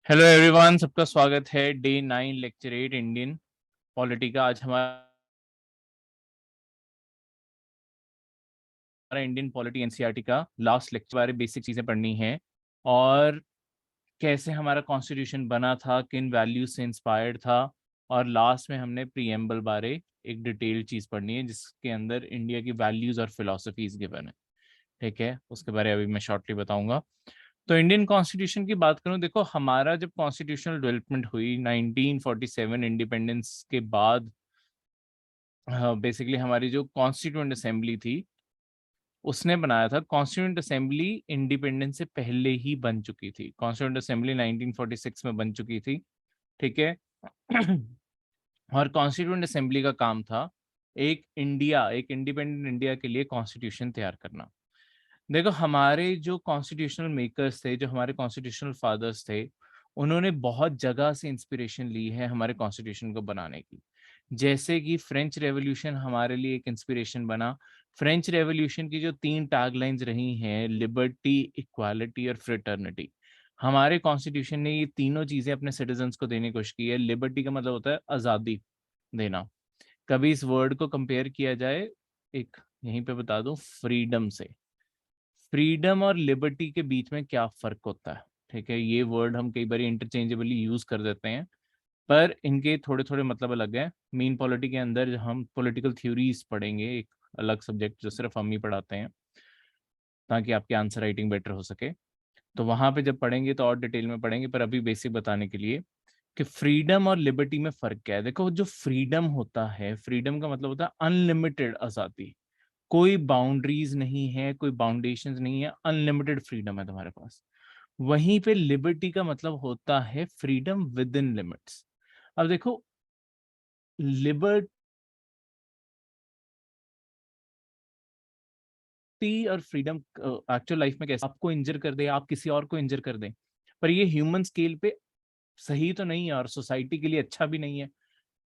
Hello everyone, सबका स्वागत है डे 9 लेक्चर 8 इंडियन पॉलिटी का। आज हमारा इंडियन पॉलिटी एनसीईआरटी का लास्ट लेक्चर बारे बेसिक चीज़ें पढ़नी है और कैसे हमारा कॉन्स्टिट्यूशन बना था, किन वैल्यूज से इंस्पायर्ड था, और लास्ट में हमने प्रीएम्बल बारे एक डिटेल्ड चीज़ पढ़नी है जिसके अंदर इंडिया की वैल्यूज और फिलोसफीज गिवन है। ठीक है, उसके बारे में अभी मैं शॉर्टली बताऊंगा। तो इंडियन कॉन्स्टिट्यूशन की बात करूं, देखो हमारा जब कॉन्स्टिट्यूशनल डेवलपमेंट हुई 1947 इंडिपेंडेंस के बाद, बेसिकली हमारी जो कॉन्स्टिट्यूएंट असेंबली थी उसने बनाया था। कॉन्स्टिट्यूएंट असेंबली इंडिपेंडेंस से पहले ही बन चुकी थी। कॉन्स्टिट्यूएंट असेंबली 1946 में बन चुकी थी। ठीक है। और कॉन्स्टिट्यूएंट असेंबली का काम था एक इंडिपेंडेंट इंडिया के लिए कॉन्स्टिट्यूशन तैयार करना। देखो हमारे जो कॉन्स्टिट्यूशनल मेकर्स थे, जो हमारे कॉन्स्टिट्यूशनल फादर्स थे, उन्होंने बहुत जगह से इंस्पिरेशन ली है हमारे कॉन्स्टिट्यूशन को बनाने की। जैसे कि फ्रेंच रेवोल्यूशन हमारे लिए एक इंस्पिरेशन बना। फ्रेंच रेवोल्यूशन की जो 3 टैगलाइंस रही हैं, लिबर्टी, इक्वालिटी और फ्रेटर्निटी, हमारे कॉन्स्टिट्यूशन ने ये तीनों चीजें अपने सिटीजन्स को देने की कोशिश की है। लिबर्टी का मतलब होता है आज़ादी देना। कभी इस वर्ड को कंपेयर किया जाए, एक यहीं पे बता दूं, फ्रीडम से। फ्रीडम और लिबर्टी के बीच में क्या फर्क होता है? ठीक है, ये वर्ड हम कई बार इंटरचेंजेबली यूज कर देते हैं, पर इनके थोड़े थोड़े मतलब अलग है। मीन पॉलिटी के अंदर हम पॉलिटिकल थ्योरीज पढ़ेंगे, एक अलग सब्जेक्ट जो सिर्फ हम ही पढ़ाते हैं ताकि आपकी आंसर राइटिंग बेटर हो सके। तो वहां पे जब पढ़ेंगे तो और डिटेल में पढ़ेंगे, पर अभी बेसिक बताने के लिए कि फ्रीडम और लिबर्टी में फर्क क्या है। देखो, जो फ्रीडम होता है, फ्रीडम का मतलब होता है अनलिमिटेड आजादी। कोई बाउंड्रीज नहीं है, कोई बाउंडेशंस नहीं है, अनलिमिटेड फ्रीडम है तुम्हारे पास। वहीं पे लिबर्टी का मतलब होता है फ्रीडम विद इन लिमिट्स। अब देखो, लिबर्टी और फ्रीडम एक्चुअल लाइफ में कैसे आपको इंजर कर दे, आप किसी और को इंजर कर दें, पर ये ह्यूमन स्केल पे सही तो नहीं है और सोसाइटी के लिए अच्छा भी नहीं है।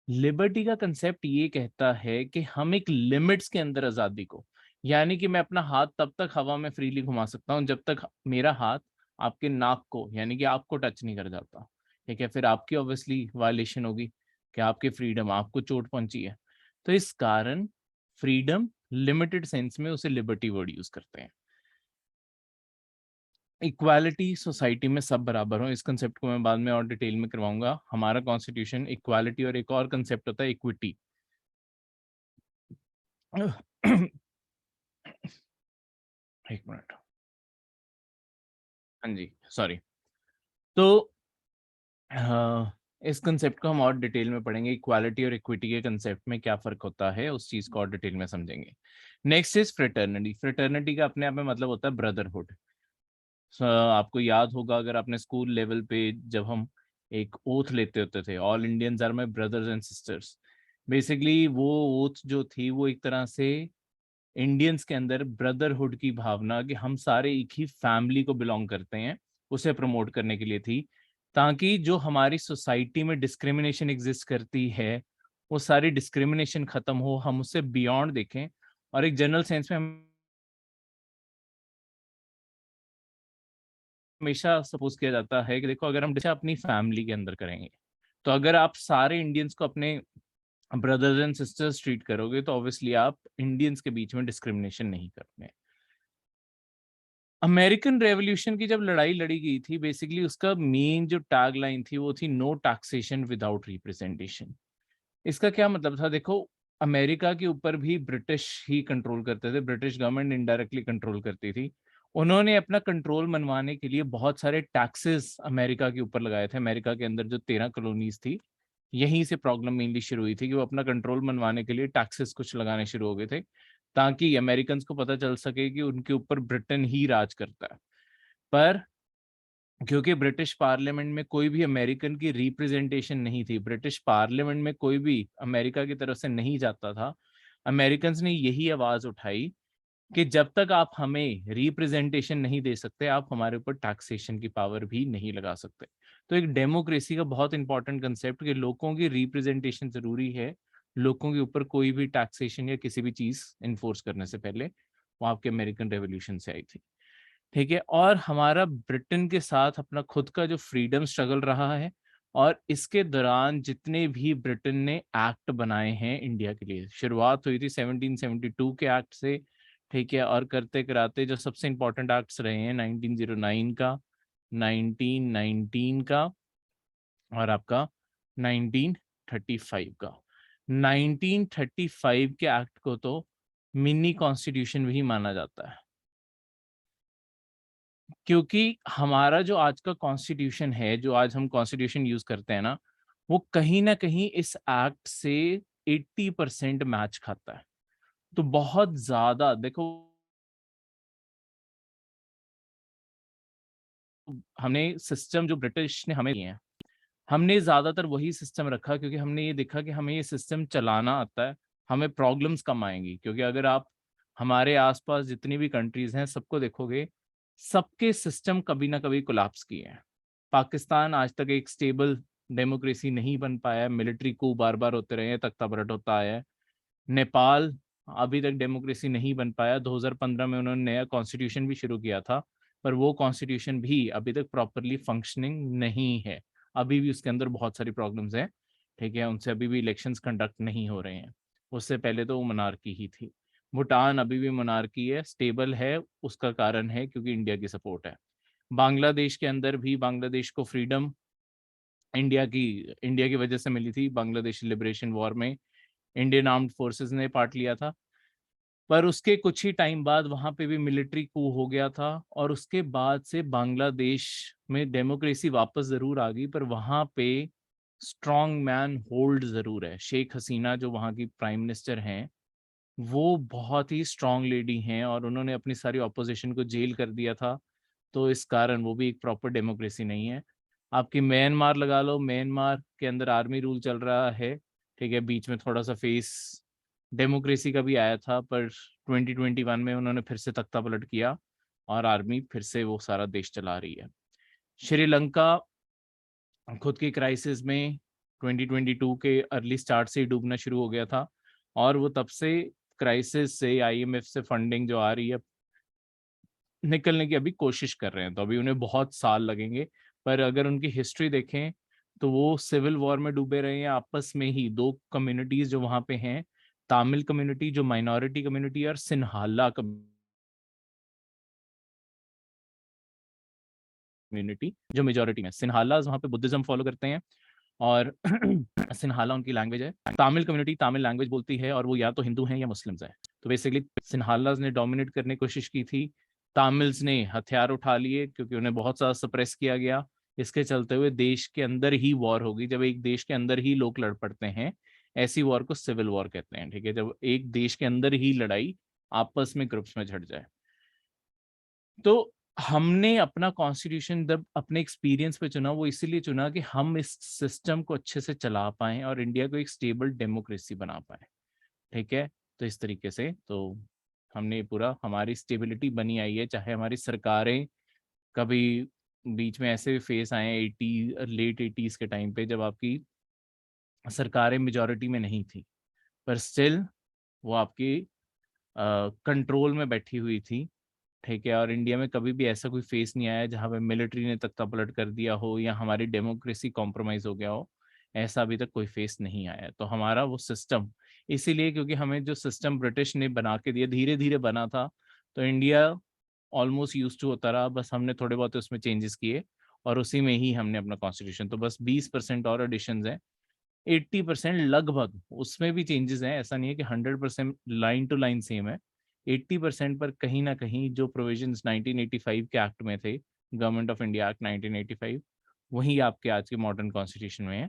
लिबर्टी का कंसेप्ट ये कहता है कि हम एक लिमिट्स के अंदर आजादी को, यानी कि मैं अपना हाथ तब तक हवा में फ्रीली घुमा सकता हूं जब तक मेरा हाथ आपके नाक को, यानी कि आपको टच नहीं कर जाता। ठीक है, फिर आपकी ऑब्वियसली वायलेशन होगी कि आपकी फ्रीडम, आपको चोट पहुंची है। तो इस कारण फ्रीडम लिमिटेड सेंस में उसे लिबर्टी वर्ड यूज करते हैं। इक्वालिटी, सोसाइटी में सब बराबर हो, इस कंसेप्ट को मैं बाद में और डिटेल में करवाऊंगा। हमारा कॉन्स्टिट्यूशन इक्वालिटी और एक और कंसेप्ट होता है इक्विटी। एक मिनट, हाँ जी, सॉरी। तो इस कंसेप्ट को हम और डिटेल में पढ़ेंगे। इक्वालिटी और इक्विटी के कंसेप्ट में क्या फर्क होता है, उस चीज को और डिटेल में समझेंगे। Next is fraternity. फ्रेटर्निटी का अपने आप में मतलब होता है ब्रदरहुड। आपको याद होगा, अगर आपने स्कूल लेवल पे जब हम एक ओथ लेते होते थे, all Indians are my brothers and sisters, basically वो ओथ जो थी वो एक तरह से इंडियंस के अंदर ब्रदरहुड की भावना कि हम सारे एक ही फैमिली को बिलोंग करते हैं, उसे प्रमोट करने के लिए थी, ताकि जो हमारी सोसाइटी में डिस्क्रिमिनेशन एग्जिस्ट करती है वो सारी डिस्क्रिमिनेशन खत्म हो, हम उससे बियॉन्ड देखें। और एक जनरल सेंस में हम हमेशा सपोज किया जाता है कि देखो, अगर हम अपनी फैमिली के अंदर करेंगे, तो अगर आप सारे इंडियंस को अपने ब्रदर्स एंड सिस्टर्स ट्रीट करोगे तो ऑब्वियसली आप इंडियंस के बीच में डिस्क्रिमिनेशन नहीं करते। अमेरिकन रेवोल्यूशन की जब लड़ाई लड़ी गई थी, बेसिकली उसका मेन जो टैग लाइन थी वो थी नो टैक्सेशन विदाउट रिप्रेजेंटेशन। इसका क्या मतलब था? देखो, अमेरिका के ऊपर भी ब्रिटिश ही कंट्रोल करते थे, ब्रिटिश गवर्नमेंट इनडायरेक्टली कंट्रोल करती थी। उन्होंने अपना कंट्रोल मनवाने के लिए बहुत सारे टैक्सेस अमेरिका के ऊपर लगाए थे। अमेरिका के अंदर जो 13 कॉलोनीज थी, यहीं से प्रॉब्लम मेनली शुरू हुई थी कि वो अपना कंट्रोल मनवाने के लिए टैक्सेस कुछ लगाने शुरू हो गए थे, ताकि अमेरिकन को पता चल सके कि उनके ऊपर ब्रिटेन ही राज करता है। पर क्योंकि ब्रिटिश पार्लियामेंट में कोई भी अमेरिकन की रिप्रेजेंटेशन नहीं थी, ब्रिटिश पार्लियामेंट में कोई भी अमेरिका की तरफ से नहीं जाता था, अमेरिकन ने यही आवाज उठाई कि जब तक आप हमें रिप्रेजेंटेशन नहीं दे सकते, आप हमारे ऊपर टैक्सेशन की पावर भी नहीं लगा सकते। तो एक डेमोक्रेसी का बहुत इंपॉर्टेंट कंसेप्ट कि लोगों की रिप्रेजेंटेशन जरूरी है, लोगों के ऊपर कोई भी टैक्सेशन या किसी भी चीज इन्फोर्स करने से पहले, वो आपके अमेरिकन रेवोल्यूशन से आई थी। ठीक है, और हमारा ब्रिटेन के साथ अपना खुद का जो फ्रीडम स्ट्रगल रहा है, और इसके दौरान जितने भी ब्रिटेन ने एक्ट बनाए हैं इंडिया के लिए, शुरुआत हुई थी 1772 के एक्ट से, ठीक है, और करते कराते जो सबसे इंपॉर्टेंट एक्ट्स रहे हैं 1909 का, 1919 का, और आपका 1935 का। 1935 के एक्ट को तो मिनी कॉन्स्टिट्यूशन भी माना जाता है, क्योंकि हमारा जो आज का कॉन्स्टिट्यूशन है, जो आज हम कॉन्स्टिट्यूशन यूज करते हैं ना, वो कहीं ना कहीं इस एक्ट से 80% मैच खाता है। तो बहुत ज्यादा देखो, हमने सिस्टम जो ब्रिटिश ने हमें दिए हैं, हमने ज्यादातर वही सिस्टम रखा, क्योंकि हमने ये देखा कि हमें ये सिस्टम चलाना आता है, हमें प्रॉब्लम्स कम आएंगी। क्योंकि अगर आप हमारे आसपास जितनी भी कंट्रीज हैं सबको देखोगे, सबके सिस्टम कभी ना कभी कोलैप्स किए हैं। पाकिस्तान आज तक एक स्टेबल डेमोक्रेसी नहीं बन पाया, मिलिट्री coup बार बार होते रहे हैं, तख्तापलट होता आया है। नेपाल अभी तक डेमोक्रेसी नहीं बन पाया, 2015 में उन्होंने नया कॉन्स्टिट्यूशन भी शुरू किया था, पर वो कॉन्स्टिट्यूशन भी अभी तक प्रॉपरली फंक्शनिंग नहीं है, अभी भी उसके अंदर बहुत सारी प्रॉब्लम्स हैं, ठीक है, उनसे अभी भी इलेक्शंस कंडक्ट नहीं हो रहे हैं। उससे पहले तो वो मोनार्की ही थी। भूटान अभी भी मोनार्की है, स्टेबल है, उसका कारण है क्योंकि इंडिया की सपोर्ट है। बांग्लादेश के अंदर भी, बांग्लादेश को फ्रीडम इंडिया की वजह से मिली थी। बांग्लादेश लिबरेशन वॉर में इंडियन आर्म्ड फोर्सेस ने पार्ट लिया था, पर उसके कुछ ही टाइम बाद वहां पे भी मिलिट्री कू हो गया था, और उसके बाद से बांग्लादेश में डेमोक्रेसी वापस जरूर आ गई, पर वहां पे स्ट्रॉन्ग मैन होल्ड जरूर है। शेख हसीना जो वहां की प्राइम मिनिस्टर हैं, वो बहुत ही स्ट्रॉन्ग लेडी हैं, और उन्होंने अपनी सारी ऑपोजिशन को जेल कर दिया था। तो इस कारण वो भी एक प्रॉपर डेमोक्रेसी नहीं है। आपकी म्यांमार लगा लो, म्यांमार के अंदर आर्मी रूल चल रहा है, ठीक है, बीच में थोड़ा सा फेस डेमोक्रेसी का भी आया था, पर 2021 में उन्होंने फिर से तख्ता पलट किया, और आर्मी फिर से वो सारा देश चला रही है। श्रीलंका खुद की क्राइसिस में 2022 के अर्ली स्टार्ट से ही डूबना शुरू हो गया था, और वो तब से क्राइसिस से, आईएमएफ से फंडिंग जो आ रही है, निकलने की अभी कोशिश कर रहे हैं। तो अभी उन्हें बहुत साल लगेंगे, पर अगर उनकी हिस्ट्री देखें तो वो सिविल वॉर में डूबे रहे हैं आपस में ही। दो कम्युनिटीज जो वहां पे हैं, तमिल कम्युनिटी जो माइनॉरिटी कम्युनिटी है, और सिन्हाला कम्युनिटी जो मेजोरिटी में। सिन्हालाज वहाँ पे बुद्धिज्म फॉलो करते हैं, और सिन्हाला उनकी लैंग्वेज है। तमिल कम्युनिटी तमिल लैंग्वेज बोलती है, और वो या तो हिंदू हैं या मुस्लिम्स हैं। तो बेसिकली सिन्हालाज ने डोमिनेट करने की कोशिश की थी, तमिल्स ने हथियार उठा लिए क्योंकि उन्हें बहुत ज़्यादा सप्रेस किया गया। इसके चलते हुए देश के अंदर ही वॉर होगी। जब एक देश के अंदर ही लोग लड़ पड़ते हैं, ऐसी वॉर को सिविल वॉर कहते हैं, ठीक है, जब एक देश के अंदर ही लड़ाई आपस में ग्रुप्स में झड़ जाए। तो हमने अपना कॉन्स्टिट्यूशन जब अपने एक्सपीरियंस पे चुना, वो इसीलिए चुना कि हम इस सिस्टम को अच्छे से चला पाएं और इंडिया को एक स्टेबल डेमोक्रेसी बना पाए, ठीक है। तो इस तरीके से तो हमने पूरा, हमारी स्टेबिलिटी बनी आई है। चाहे हमारी सरकारें कभी बीच में ऐसे फेस आए हैं, लेट 80s के टाइम पे, जब आपकी सरकारें मेजोरिटी में नहीं थी, पर स्टिल वो आपकी कंट्रोल में बैठी हुई थी, ठीक है। और इंडिया में कभी भी ऐसा कोई फेस नहीं आया जहां पे मिलिट्री ने तख्ता पलट कर दिया हो या हमारी डेमोक्रेसी कॉम्प्रोमाइज हो गया हो। ऐसा अभी तक कोई फेस नहीं आया। तो हमारा वो सिस्टम, इसीलिए क्योंकि हमें जो सिस्टम ब्रिटिश ने बना के दिया, धीरे धीरे बना था, तो इंडिया ऑलमोस्ट यूज टू होता रहा। बस हमने थोड़े बहुत उसमें चेंजेस किए, और उसी में ही हमने अपना कॉन्स्टिट्यूशन, तो बस 20% और एडिशन है। 80% लगभग उसमें भी चेंजेस हैं, ऐसा नहीं है कि 100% लाइन टू लाइन सेम है। 80% पर कहीं ना कहीं जो प्रोविजंस 1985 के एक्ट में थे, गवर्नमेंट ऑफ इंडिया एक्ट 1985, वही आपके आज के मॉडर्न कॉन्स्टिट्यूशन में है।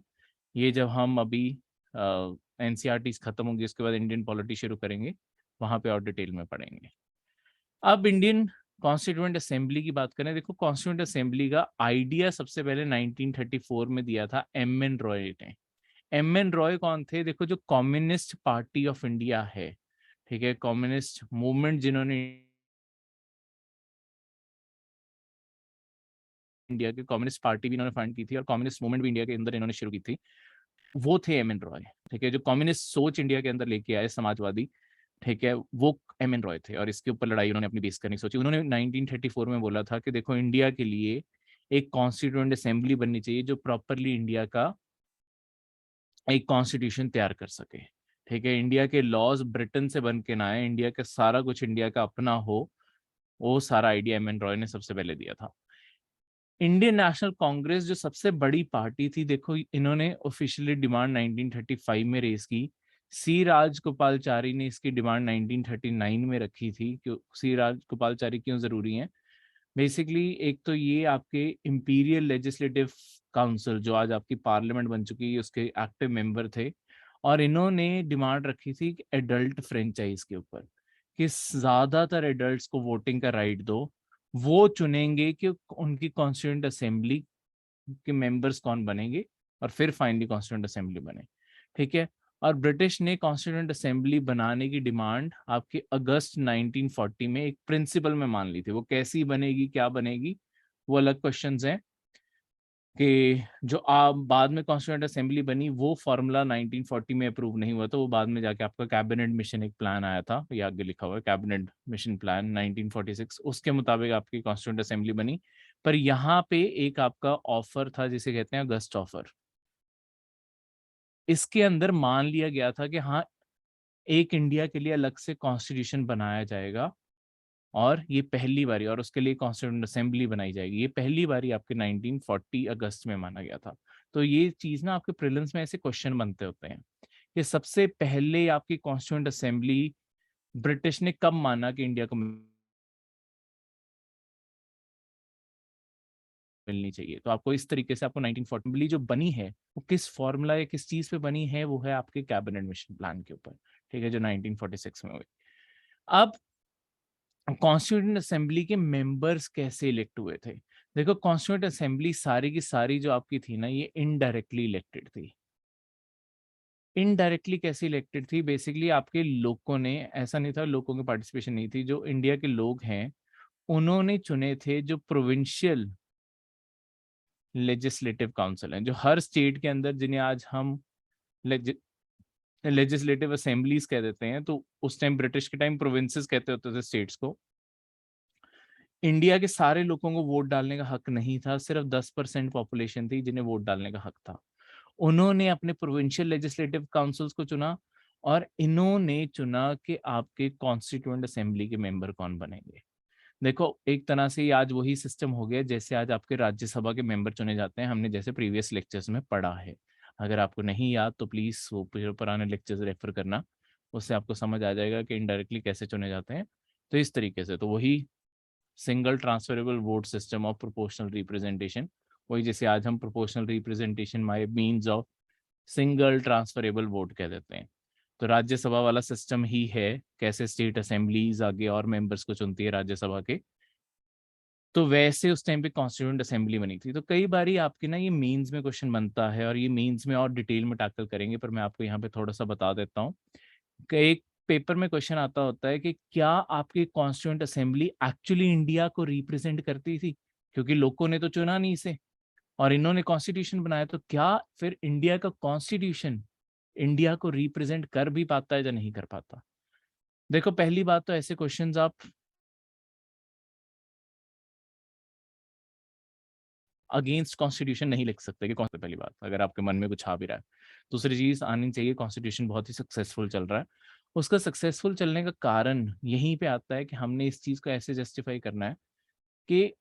ये जब हम अभी एनसीईआरटी खत्म होंगी, उसके बाद इंडियन पॉलिटी शुरू करेंगे, वहां पे और डिटेल में पढ़ेंगे। अब इंडियन कॉन्स्टिट्यूएंट असेंबली की बात करें, देखो कॉन्स्टिट्यूएंट असेंबली का आइडिया सबसे पहले 1934 में दिया था एम एन रॉय ने। एम एन रॉय कौन थे? देखो, जो कम्युनिस्ट पार्टी ऑफ इंडिया है, ठीक है, कम्युनिस्ट मूवमेंट जिन्होंने इंडिया के कम्युनिस्ट पार्टी भी इन्होंने फंड की थी, और कम्युनिस्ट मूवमेंट भी इंडिया के अंदर इन्होंने शुरू की थी, वो थे एम एन रॉय, ठीक है, जो कम्युनिस्ट सोच इंडिया के अंदर लेके आए, समाजवादी, ठीक है। वो एम एन रॉय थे, और इसके ऊपर लड़ाई उन्होंने अपनी बेस करनी सोची। उन्होंने 1934 में बोला था कि देखो इंडिया के लिए एक कॉन्स्टिट्यूएंट असेंबली बननी चाहिए जो प्रॉपरली इंडिया का एक कॉन्स्टिट्यूशन तैयार कर सके। ठीक है, इंडिया के लॉज ब्रिटेन से बन के ना आए, इंडिया का सारा कुछ इंडिया का अपना हो, वो सारा आइडिया एम एन रॉय ने सबसे पहले दिया था। इंडियन नेशनल कांग्रेस जो सबसे बड़ी पार्टी थी, देखो इन्होंने ऑफिशियली डिमांड 1935 में रेस की। सी राजगोपालचारी ने इसकी डिमांड 1939 में रखी थी। क्यों सी राजगोपालचारी क्यों जरूरी है? बेसिकली एक तो ये आपके इंपीरियल लेजिस्लेटिव काउंसिल जो आज आपकी पार्लियामेंट बन चुकी है उसके एक्टिव मेंबर थे, और इन्होंने डिमांड रखी थी कि एडल्ट फ्रेंचाइज के ऊपर कि ज्यादातर एडल्ट्स को वोटिंग का राइट दो, वो चुनेंगे कि उनकी कॉन्स्टिट्यूएंट असेंबली के मेंबर्स कौन बनेंगे, और फिर फाइनली कॉन्स्टिट्यूएंट असेंबली बने। ठीक है, और ब्रिटिश ने कॉन्स्टिट्यूएंट असेंबली बनाने की डिमांड आपके अगस्त 1940 में एक प्रिंसिपल में मान ली थी। वो कैसी बनेगी, क्या बनेगी, वो अलग क्वेश्चंस हैं। कि जो आप बाद में कॉन्स्टिट्यूएंट असेंबली बनी वो फॉर्मूला 1940 में अप्रूव नहीं हुआ, तो वो बाद में जाके आपका कैबिनेट मिशन एक प्लान आया था, ये आगे लिखा हुआ है कैबिनेट मिशन प्लान 1946, उसके मुताबिक आपकी कॉन्स्टिट्यूएंट असेंबली बनी। पर यहाँ पे एक आपका ऑफर था जिसे कहते हैं अगस्त ऑफर। इसके अंदर मान लिया गया था कि हाँ, एक इंडिया के लिए अलग से कॉन्स्टिट्यूशन बनाया जाएगा, और ये पहली बारी, और उसके लिए कॉन्स्टिट्यूएंट असेंबली बनाई जाएगी, ये पहली बारी आपके 1940 अगस्त में माना गया था। तो ये चीज ना आपके प्रीलिम्स में ऐसे क्वेश्चन बनते होते हैं कि सबसे पहले आपकी कॉन्स्टिट्यूएंट असेंबली ब्रिटिश ने कब माना कि इंडिया को मिलनी चाहिए। तो आपको इस तरीके से आपको 1940 जो बनी है वो किस फॉर्मूला या किस चीज पे बनी है, वो है आपके कैबिनेट मिशन प्लान के ऊपर। ठीक है, जो 1946 में हुई। अब कॉन्स्टिट्यूएंट असेंबली के मेंबर्स कैसे इलेक्ट हुए थे? देखो कॉन्स्टिट्यूएंट असेंबली सारी की सारी जो आपकी थी ना, ये इनडायरेक्टली इलेक्टेड थी। इनडायरेक्टली कैसे इलेक्टेड थी? बेसिकली आपके लोगों ने, ऐसा नहीं था लोगों की पार्टिसिपेशन नहीं थी, जो इंडिया के लोग हैं उन्होंने चुने थे जो प्रोविंशियल लेजिस्लेटिव काउंसिल हैं, जो हर स्टेट के अंदर, जिन्हें आज हम लेजिस्लेटिव असेंबलीज कह देते हैं, तो उस टाइम ब्रिटिश के टाइम प्रोविंसेस कहते होते थे स्टेट्स को। इंडिया के सारे लोगों को वोट डालने का हक नहीं था, सिर्फ 10% पॉपुलेशन थी जिन्हें वोट डालने का हक था। उन्होंने अपने प्रोविंशियल लेजिस्लेटिव काउंसिल्स को चुना, और इन्होंने चुना कि आपके कॉन्स्टिट्यूएंट असेंबली के मेंबर कौन बनेंगे। देखो एक तरह से ये आज वही सिस्टम हो गया जैसे आज आपके राज्यसभा के मेंबर चुने जाते हैं, हमने जैसे प्रीवियस लेक्चर्स में पढ़ा है। अगर आपको नहीं याद तो प्लीज वो पुराने लेक्चर्स रेफर करना, उससे आपको समझ आ जाएगा कि इनडायरेक्टली कैसे चुने जाते हैं। तो इस तरीके से तो वही single transferable vote system of proportional representation, वही जैसे आज हम proportional representation by means of single transferable vote कह देते हैं। तो राज्यसभा वाला सिस्टम ही है, कैसे स्टेट असेंबलीज आगे और मेंबर्स को चुनती है राज्यसभा के, तो वैसे उस टाइम पे कॉन्स्टिट्यूएंट असेंबली बनी थी। तो कई बारी आपके ना ये मेंस में क्वेश्चन बनता है, और ये मेंस में और डिटेल में टैकल करेंगे, पर मैं आपको यहाँ पे थोड़ा सा बता देता हूँ कि एक पेपर में क्वेश्चन आता होता है कि क्या आपकी कॉन्स्टिट्यूएंट असेंबली एक्चुअली इंडिया को रिप्रेजेंट करती थी? क्योंकि लोगों ने तो चुना नहीं इसे, और इन्होंने कॉन्स्टिट्यूशन बनाया, तो क्या फिर इंडिया का कॉन्स्टिट्यूशन इंडिया को रिप्रेजेंट कर भी पाता है या नहीं कर पाता? देखो पहली बात तो ऐसे क्वेश्चंस आप अगेंस्ट कॉन्स्टिट्यूशन नहीं लिख सकते कि कौन सी, पहली बात अगर आपके मन में कुछ आ भी रहा है। दूसरी चीज आनी चाहिए, कॉन्स्टिट्यूशन बहुत ही सक्सेसफुल चल रहा है। उसका सक्सेसफुल चलने का कारण यहीं पे आता है कि हमने इस चीज को ऐसे जस्टिफाई करना है कि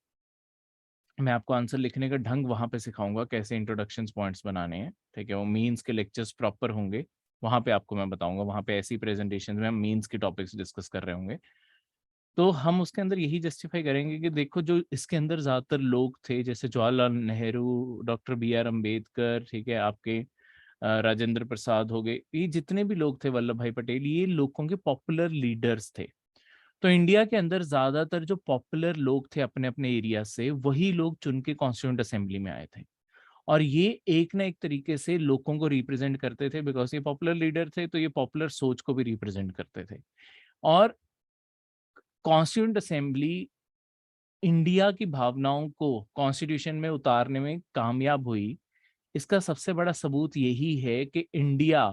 मैं आपको आंसर लिखने का ढंग वहां पे सिखाऊंगा, कैसे इंट्रोडक्शन पॉइंट्स बनाने हैं। ठीक है, वो मीन्स के लेक्चर्स प्रॉपर होंगे, वहां पे आपको मैं बताऊंगा, वहां पे ऐसी प्रेजेंटेशन में हम मीन्स के टॉपिक्स डिस्कस कर रहे होंगे। तो हम उसके अंदर यही जस्टिफाई करेंगे कि देखो जो इसके अंदर ज्यादातर लोग थे, जैसे Jawaharlal Nehru, doctor B R Ambedkar, ठीक है, आपके राजेंद्र प्रसाद हो गए, ये जितने भी लोग थे, वल्लभ भाई पटेल, ये लोगों के पॉपुलर लीडर्स थे। तो इंडिया के अंदर ज्यादातर जो पॉपुलर लोग थे अपने अपने एरिया से, वही लोग चुन के कॉन्स्टिट्यूंट असेंबली में आए थे, और ये एक ना एक तरीके से लोगों को रिप्रेजेंट करते थे, बिकॉज ये पॉपुलर लीडर थे, तो ये पॉपुलर सोच को भी रिप्रेजेंट करते थे। और कॉन्स्टिट्यूंट असेंबली इंडिया की भावनाओं को कॉन्स्टिट्यूशन में उतारने में कामयाब हुई। इसका सबसे बड़ा सबूत यही है कि इंडिया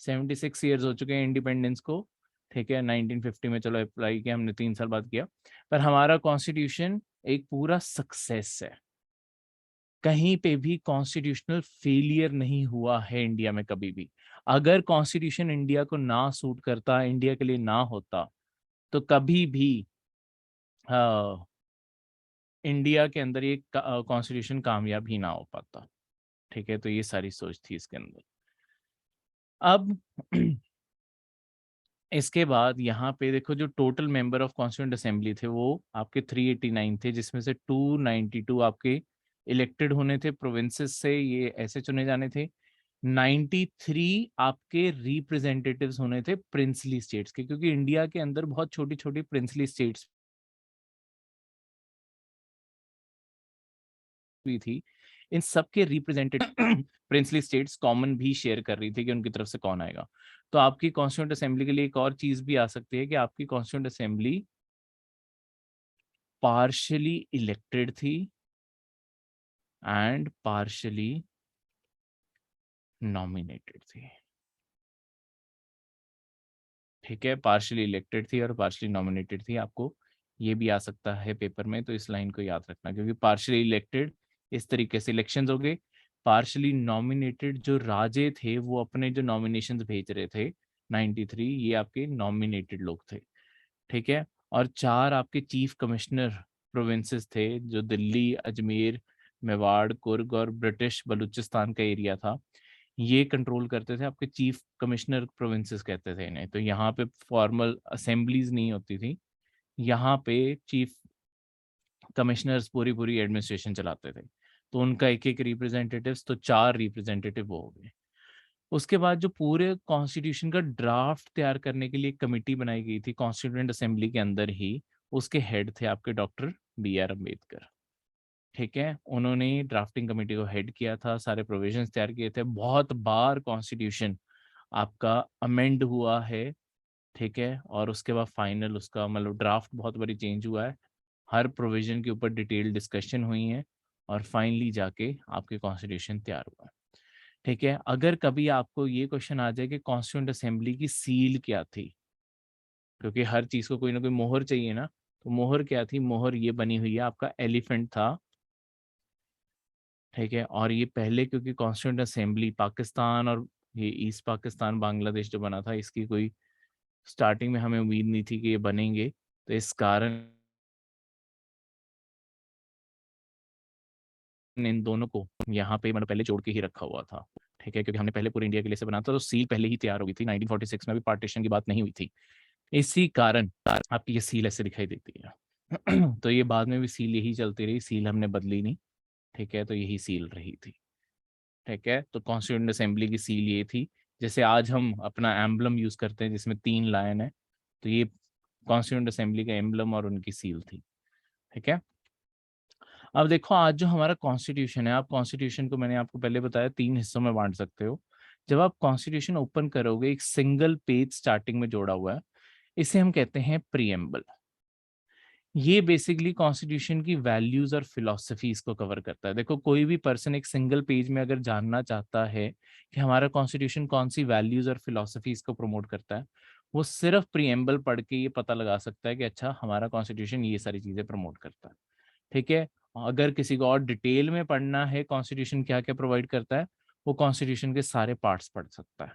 76 ईयर्स हो चुके हैं इंडिपेंडेंस को, ठीक है, 1950 में चलो अप्लाई किया हमने, 3 साल बाद किया, पर हमारा कॉन्स्टिट्यूशन एक पूरा सक्सेस है। कहीं पे भी कॉन्स्टिट्यूशनल फेलियर नहीं हुआ है इंडिया में कभी भी। अगर कॉन्स्टिट्यूशन इंडिया को ना सूट करता, इंडिया के लिए ना होता, तो कभी भी इंडिया के अंदर ये कॉन्स्टिट्यूशन कामयाब ही ना हो पाता। ठीक है, तो ये सारी सोच थी इसके अंदर। अब इसके बाद यहाँ पे देखो, जो total member of constituent assembly थे वो आपके 389 थे, जिसमें से 292 आपके इलेक्टेड होने थे प्रोविंसेस से, ये ऐसे चुने जाने थे। 93 आपके रिप्रेजेंटेटिव्स होने थे प्रिंसली स्टेट्स के, क्योंकि इंडिया के अंदर बहुत छोटी छोटी प्रिंसली स्टेट्स भी थी। इन सबके रिप्रेजेंटेटिव प्रिंसली स्टेट्स कॉमन भी शेयर कर रही थी कि उनकी तरफ से कौन आएगा। तो आपकी कॉन्स्टिट्यूंट असेंबली के लिए एक और चीज भी आ सकती है कि आपकी कॉन्स्टिट्यूंट असेंबली पार्शियली इलेक्टेड थी एंड पार्शियली नॉमिनेटेड थी। ठीक है, पार्शियली इलेक्टेड थी और पार्शियली नॉमिनेटेड थी। आपको ये भी आ सकता है पेपर में, तो इस लाइन को याद रखना, क्योंकि पार्शियली इलेक्टेड इस तरीके से इलेक्शंस हो गए। पार्शियली नॉमिनेटेड जो राजे थे वो अपने जो नॉमिनेशंस भेज रहे थे 93, ये आपके नॉमिनेटेड लोग थे। ठीक है, और 4 आपके चीफ कमिश्नर प्रोविंसेस थे, जो दिल्ली, अजमेर, मेवाड़, कुर्ग और ब्रिटिश बलूचिस्तान का एरिया था। ये कंट्रोल करते थे, आपके चीफ कमिश्नर प्रोविंसेस कहते थे इन्हें। तो यहाँ पे फॉर्मल असेंबलीज नहीं होती थी, यहाँ पे चीफ कमिश्नर्स पूरी पूरी एडमिनिस्ट्रेशन चलाते थे। तो उनका एक एक रिप्रेजेंटेटिव्स, तो 4 रिप्रेजेंटेटिव वो हो गए। उसके बाद जो पूरे कॉन्स्टिट्यूशन का ड्राफ्ट तैयार करने के लिए एक कमेटी बनाई गई थी कॉन्स्टिट्यूएंट असेंबली के अंदर ही, उसके हेड थे आपके डॉक्टर B.R. अम्बेडकर। ठीक है, उन्होंने ड्राफ्टिंग कमेटी को हेड किया था, सारे प्रोविजंस तैयार किए थे। बहुत बार कॉन्स्टिट्यूशन आपका अमेंड हुआ है। ठीक है, और उसके बाद फाइनल उसका मतलब ड्राफ्ट बहुत बारी चेंज हुआ है। हर प्रोविजन के ऊपर डिटेल डिस्कशन हुई है और फाइनली जाके आपके कॉन्स्टिट्यूशन तैयार हुआ है। ठीक है, अगर कभी आपको ये क्वेश्चन आ जाए कि कॉन्स्टिट्यूंट असेंबली की सील क्या थी, क्योंकि हर चीज को कोई ना कोई मोहर चाहिए ना, तो मोहर क्या थी? मोहर ये बनी हुई है, आपका एलिफेंट था। ठीक है, और ये पहले क्योंकि कॉन्स्टिट्यूंट असेंबली पाकिस्तान और ये ईस्ट पाकिस्तान बांग्लादेश जो बना था, इसकी कोई स्टार्टिंग में हमें उम्मीद नहीं थी कि ये बनेंगे, तो इस कारण इन दोनों को यहाँ पे मतलब पहले जोड़ के ही रखा हुआ था। ठीक है, क्योंकि हमने पहले पूरे इंडिया के लिए से बना था, तो सील पहले ही तैयार हो गई थी। 1946 में भी पार्टीशन की बात नहीं हुई थी, इसी कारण आपकी ये सील ऐसे दिखाई देती है। तो ये बाद में भी सील यही चलती रही, सील हमने बदली नहीं। ठीक है, तो यही सील रही थी। ठीक है, तो कॉन्स्टिट्यूंट असेंबली की सील ये थी। जैसे आज हम अपना एम्बलम यूज करते हैं जिसमें 3 लायन है, तो ये कॉन्स्टिट्यूंट असेंबली का एम्बलम और उनकी सील थी। ठीक है, अब देखो आज जो हमारा कॉन्स्टिट्यूशन है, आप कॉन्स्टिट्यूशन को मैंने आपको पहले बताया 3 हिस्सों में बांट सकते हो। जब आप कॉन्स्टिट्यूशन ओपन करोगे, एक सिंगल पेज स्टार्टिंग में जोड़ा हुआ है, इसे हम कहते हैं प्रीएम्बल। ये बेसिकली कॉन्स्टिट्यूशन की वैल्यूज और फिलॉसफीज को कवर करता है। देखो, कोई भी पर्सन एक सिंगल पेज में अगर जानना चाहता है कि हमारा कॉन्स्टिट्यूशन कौन सी वैल्यूज और फिलॉसफीज को प्रमोट करता है, वो सिर्फ प्रीएम्बल पढ़ के ये पता लगा सकता है कि अच्छा हमारा कॉन्स्टिट्यूशन ये सारी चीजें प्रमोट करता है। ठीक है, अगर किसी को और डिटेल में पढ़ना है कॉन्स्टिट्यूशन क्या क्या प्रोवाइड करता है, वो कॉन्स्टिट्यूशन के सारे पार्ट्स पढ़ सकता है।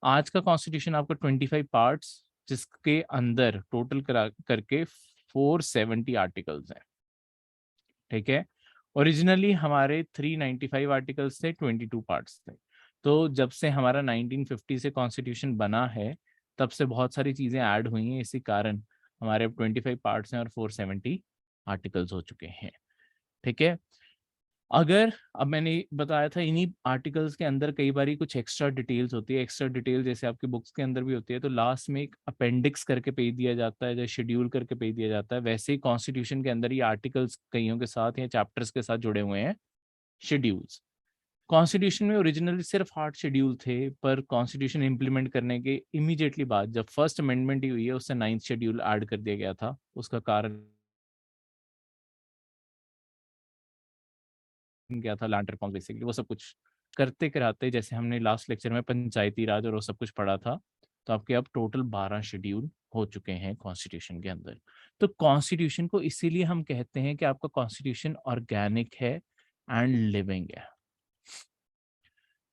आज का कॉन्स्टिट्यूशन आपका 25 पार्ट्स, जिसके अंदर टोटल करके 470 आर्टिकल्स हैं। ठीक है, ओरिजिनली हमारे 395 आर्टिकल्स थे, 22 पार्ट्स थे। तो जब से हमारा 1950 से कॉन्स्टिट्यूशन बना है, तब से बहुत सारी चीज़ें ऐड हुई हैं, इसी कारण हमारे अब 25 पार्ट्स हैं और 470 आर्टिकल्स हो चुके हैं। ठीक है, अगर अब मैंने बताया था इन्हीं आर्टिकल्स के अंदर कई बारी कुछ एक्स्ट्रा डिटेल्स होती है, एक्स्ट्रा डिटेल जैसे आपकी बुक्स के अंदर भी होती है, तो लास्ट में एक अपेंडिक्स करके पेज दिया जाता है, जैसे शेड्यूल करके पेज दिया जाता है, वैसे ही कॉन्स्टिट्यूशन के अंदर ये आर्टिकल्स कईयों के साथ या चैप्टर्स के साथ जुड़े हुए हैं, शेड्यूल्स। कॉन्स्टिट्यूशन में ओरिजिनली सिर्फ 8 शेड्यूल थे, पर कॉन्स्टिट्यूशन इंप्लीमेंट करने के इमीडिएटली बाद जब फर्स्ट अमेंडमेंट ही हुई है, उससे 9th शेड्यूल ऐड कर दिया गया था। उसका कारण गया था लैंड रिफॉर्म, बेसिकली वो सब कुछ करते कराते, जैसे हमने लास्ट लेक्चर में पंचायती राज और वो सब कुछ पढ़ा था, तो आपके अब टोटल 12 शेड्यूल हो चुके हैं कॉन्स्टिट्यूशन के अंदर। तो कॉन्स्टिट्यूशन को इसीलिए हम कहते हैं कि आपका कॉन्स्टिट्यूशन ऑर्गेनिक है एंड लिविंग है।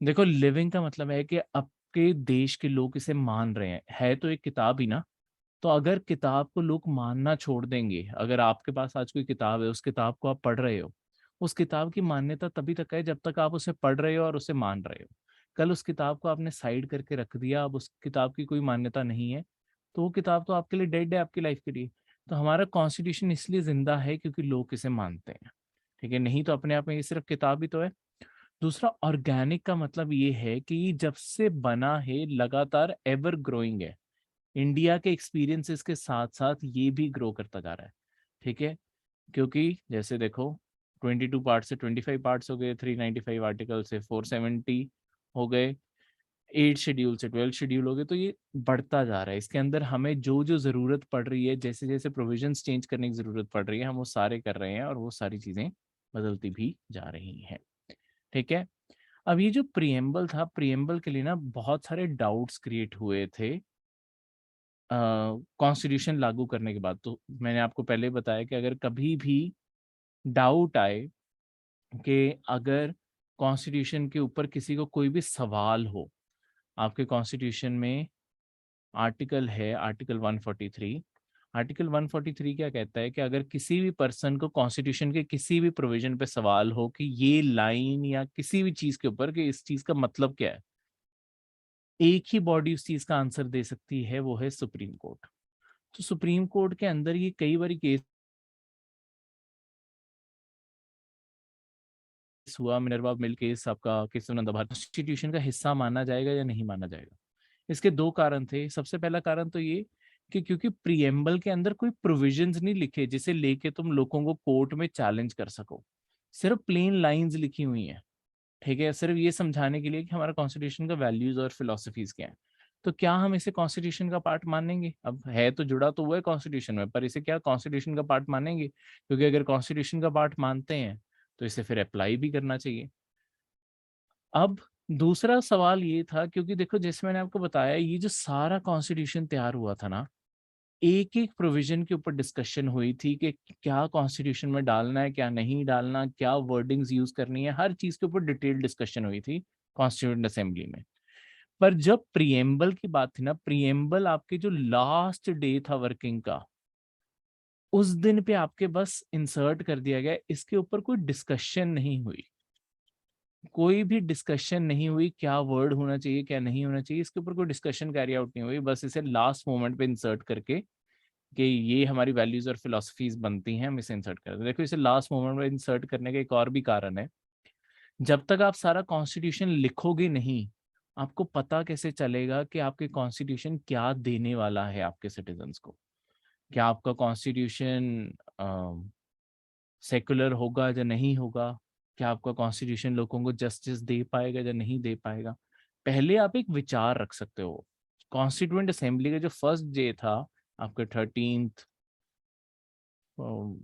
देखो, लिविंग का मतलब है कि आपके देश के लोग इसे मान रहे हैं, है तो एक किताब ही ना। तो अगर किताब को लोग मानना छोड़ देंगे, अगर आपके पास आज कोई किताब है, उस किताब को आप पढ़ रहे हो, उस किताब की मान्यता तभी तक है जब तक आप उसे पढ़ रहे हो और उसे मान रहे हो। कल उस किताब को आपने साइड करके रख दिया, अब उस किताब की कोई मान्यता नहीं है, तो वो किताब तो आपके लिए डेड है, आपकी लाइफ के लिए। तो हमारा कॉन्स्टिट्यूशन इसलिए जिंदा है क्योंकि लोग इसे मानते हैं, ठीक है, नहीं तो अपने आप में ये सिर्फ किताब ही तो है। दूसरा, ऑर्गेनिक का मतलब ये है कि जब से बना है लगातार एवर ग्रोइंग है। इंडिया के एक्सपीरियंसेस के साथ साथ ये भी ग्रो करता जा रहा है, ठीक है। क्योंकि जैसे देखो, 22 पार्ट से 25 पार्ट्स हो गए, 395 आर्टिकल से 470 हो गए, 8 शेड्यूल से 12 शेड्यूल हो गए, तो ये बढ़ता जा रहा है। इसके अंदर हमें जो जो ज़रूरत पड़ रही है, जैसे जैसे प्रोविजंस चेंज करने की ज़रूरत पड़ रही है, हम वो सारे कर रहे हैं और वो सारी चीज़ें बदलती भी जा रही हैं, ठीक है। अब ये जो प्रिएम्बल था, प्रिएम्बल के लिए ना बहुत सारे डाउट्स क्रिएट हुए थे कॉन्स्टिट्यूशन लागू करने के बाद। तो मैंने आपको पहले बताया कि अगर कभी भी डाउट आए कि अगर कॉन्स्टिट्यूशन के ऊपर किसी को कोई भी सवाल हो, आपके कॉन्स्टिट्यूशन में आर्टिकल है, आर्टिकल 143। आर्टिकल 143 क्या कहता है कि अगर किसी भी पर्सन को कॉन्स्टिट्यूशन के किसी भी प्रोविजन पे सवाल हो कि ये लाइन या किसी भी चीज के ऊपर कि इस चीज का मतलब क्या है, एक ही बॉडी उस चीज का आंसर दे सकती है, वो है सुप्रीम कोर्ट। तो सुप्रीम कोर्ट के अंदर ये कई बार केस हुआ, मिनर्वा मिल केस, आपका केस कॉन्स्टिट्यूशन का हिस्सा माना जाएगा या नहीं माना जाएगा। इसके दो कारण थे। सबसे पहला कारण तो ये कि क्योंकि प्रिएम्बल के अंदर कोई प्रोविजंस नहीं लिखे जिसे लेके तुम लोगों को कोर्ट में चैलेंज कर सको, सिर्फ प्लेन लाइंस लिखी हुई हैं, ठीक है, सिर्फ ये समझाने के लिए कि हमारा कॉन्स्टिट्यूशन का वैल्यूज और फिलोसफीज क्या है। तो क्या हम इसे कॉन्स्टिट्यूशन का पार्ट मानेंगे? अब है तो जुड़ा तो हुआ है कॉन्स्टिट्यूशन में, पर इसे क्या कॉन्स्टिट्यूशन का पार्ट मानेंगे? क्योंकि अगर कॉन्स्टिट्यूशन का पार्ट मानते हैं तो इसे फिर अप्लाई भी करना चाहिए। अब दूसरा सवाल ये था, क्योंकि देखो जैसे मैंने आपको बताया, ये जो सारा कॉन्स्टिट्यूशन तैयार हुआ था ना, एक एक प्रोविजन के ऊपर डिस्कशन हुई थी कि क्या कॉन्स्टिट्यूशन में डालना है, क्या नहीं डालना, क्या वर्डिंग्स यूज करनी है, हर चीज के ऊपर डिटेल डिस्कशन हुई थी कॉन्स्टिट्यूंट असेंबली में। पर जब प्रिएम्बल की बात थी ना, प्रिएम्बल आपके जो लास्ट डे था वर्किंग का, उस दिन पे आपके बस इंसर्ट कर दिया गया, इसके ऊपर कोई डिस्कशन नहीं हुई, कोई भी डिस्कशन नहीं हुई, क्या वर्ड होना चाहिए क्या नहीं होना चाहिए, इसके ऊपर कोई डिस्कशन कैरी आउट नहीं हुई, बस इसे लास्ट मोमेंट पे इंसर्ट करके कि ये हमारी वैल्यूज और फिलोसफीज बनती हैं, हम इसे इंसर्ट करते हैं। देखो, इसे लास्ट मोमेंट में इंसर्ट करने का एक और भी कारण है। जब तक आप सारा कॉन्स्टिट्यूशन लिखोगे नहीं, आपको पता कैसे चलेगा कि आपके कॉन्स्टिट्यूशन क्या देने वाला है आपके सिटीजन्स को? क्या आपका कॉन्स्टिट्यूशन सेकुलर होगा या नहीं होगा? क्या आपका कॉन्स्टिट्यूशन लोगों को जस्टिस दे पाएगा या नहीं दे पाएगा? पहले आप एक विचार रख सकते हो। कॉन्स्टिट्यूएंट असेंबली का जो फर्स्ट डे था, आपके 13th,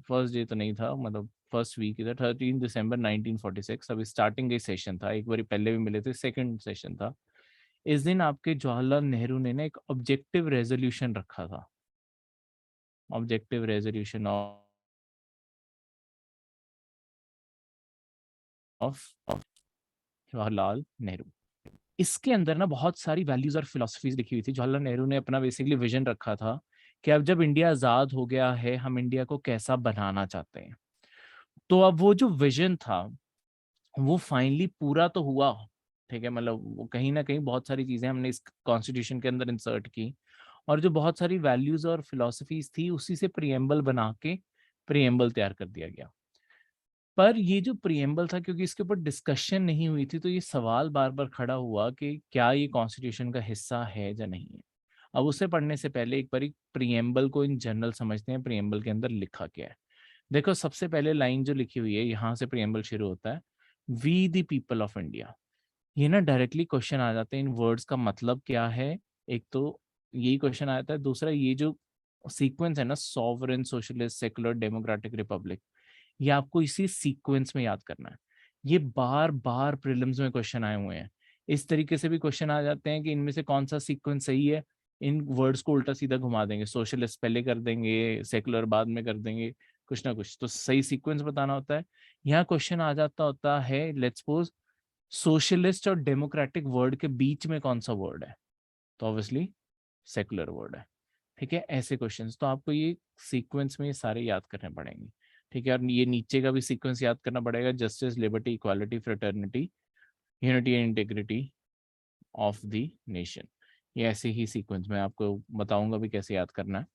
फर्स्ट डे तो नहीं था, मतलब फर्स्ट वीक था, 13 दिसंबर 1946। अभी स्टार्टिंग का सेशन था, एक बार पहले भी मिले थे, सेकंड सेशन था। इस दिन आपके जवाहरलाल नेहरू ने ना एक ऑब्जेक्टिव रेजोल्यूशन रखा था, objective resolution of Jawaharlal Nehru. इसके अंदर ना बहुत सारी वैल्यूज और फिलोसफीज लिखी हुई थी। जवाहरलाल नेहरू ने अपना बेसिकली विजन रखा था कि अब जब इंडिया आजाद हो गया है, हम इंडिया को कैसा बनाना चाहते हैं। तो अब वो जो विजन था वो फाइनली पूरा तो हुआ, ठीक है, मतलब वो कहीं ना कहीं बहुत सारी चीजें हमने इस कॉन्स्टिट्यूशन के अंदर इंसर्ट की, और जो बहुत सारी वैल्यूज और फिलोसफीज थी उसी से प्रिएम्बल बना के प्रिएम्बल तैयार कर दिया गया। पर ये जो प्रिएम्बल था, क्योंकि इसके ऊपर डिस्कशन नहीं हुई थी, तो ये सवाल बार बार खड़ा हुआ कि क्या ये कॉन्स्टिट्यूशन का हिस्सा है या नहीं है। अब उसे पढ़ने से पहले एक बार प्रिएम्बल को इन जनरल समझते हैं, प्रिएम्बल के अंदर लिखा क्या है। देखो, सबसे पहले लाइन जो लिखी हुई है, यहाँ से प्रिएम्बल शुरू होता है, we the people of India. ये ना डायरेक्टली क्वेश्चन आ जाते हैं, इन वर्ड्स का मतलब क्या है। एक तो यही क्वेश्चन आता है, दूसरा ये जो सीक्वेंस है ना, sovereign, socialist, secular, democratic, Republic, ये आपको इसी सीक्वेंस में याद करना है। ये बार बार प्रीलिम्स में क्वेश्चन आए हुए हैं। इस तरीके से भी क्वेश्चन आ जाते हैं कि इनमें से कौन सा सीक्वेंस सही है, इन वर्ड्स को उल्टा सीधा घुमा देंगे, सोशलिस्ट पहले कर देंगे, सेकुलर बाद में कर देंगे, कुछ ना कुछ। तो सही सीक्वेंस बताना होता है। यहाँ क्वेश्चन आ जाता होता है, लेट्स सपोज सोशलिस्ट और डेमोक्रेटिक वर्ड के बीच में कौन सा वर्ड है, तो ऑब्वियसली सेकुलर वर्ड है। ठीक है, ऐसे क्वेश्चंस तो आपको ये सीक्वेंस में ये सारे याद करने पड़ेंगे। ठीक है, और ये नीचे का भी सीक्वेंस याद करना पड़ेगा, justice, liberty, equality, fraternity, unity and integrity of the nation. ये ऐसे ही सीक्वेंस में आपको बताऊंगा भी कैसे याद करना है।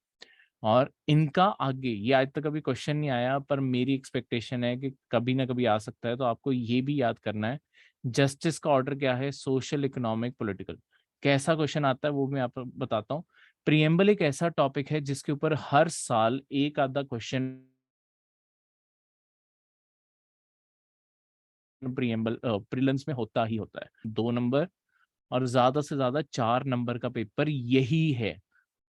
और इनका आगे ये आज तक कभी क्वेश्चन नहीं आया, पर मेरी एक्सपेक्टेशन है कि कभी ना कभी आ सकता है, तो आपको ये भी याद करना है। जस्टिस का ऑर्डर क्या है, सोशल, इकोनॉमिक, पॉलिटिकल। कैसा क्वेश्चन आता है वो मैं आपको बताता हूँ। प्रियम्बल एक ऐसा टॉपिक है जिसके ऊपर हर साल एक आधा क्वेश्चन प्रियम्बल प्रीलिम्स में होता ही होता है। 2 नंबर और ज्यादा से ज्यादा 4 नंबर का पेपर यही है।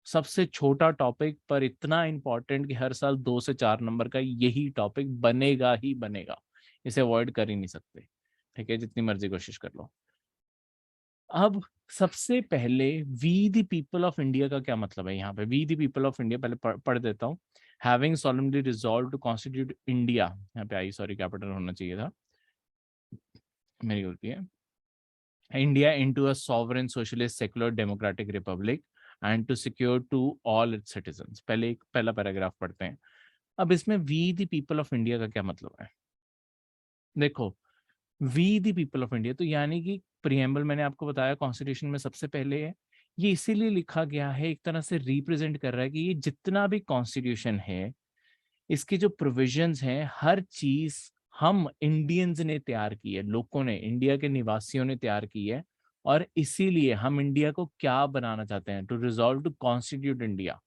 सबसे छोटा टॉपिक पर इतना इंपॉर्टेंट कि हर साल 2 से 4 नंबर का यही टॉपिक बनेगा ही बनेगा, इसे अवॉइड कर ही नहीं सकते। ठीक है, जितनी मर्जी कोशिश कर लो। अब सबसे पहले we the people of India का क्या मतलब है, यहाँ पे we the people of India पहले पढ़ देता हूँ। Having solemnly resolved to constitute India, यहाँ पे आई सॉरी कैपिटल होना चाहिए था, मेरी गलती है, India into a sovereign socialist secular democratic republic and to secure to all its citizens। पहले एक पहला पैराग्राफ पढ़ते हैं। अब इसमें we the people of India का क्या मतलब है, देखो we the people of India तो यानी कि प्रियम्बल मैंने आपको बताया कॉन्स्टिट्यूशन में सबसे पहले है। ये इसीलिए लिखा गया है, एक तरह से रिप्रेजेंट कर रहा है कि ये जितना भी कॉन्स्टिट्यूशन है, इसके जो प्रोविजंस हैं, हर चीज हम इंडियंस ने तैयार की है, लोगों ने, इंडिया के निवासियों ने तैयार की है। और इसीलिए हम इंडिया को क्या बनाना चाहते हैं, to resolve to constitute India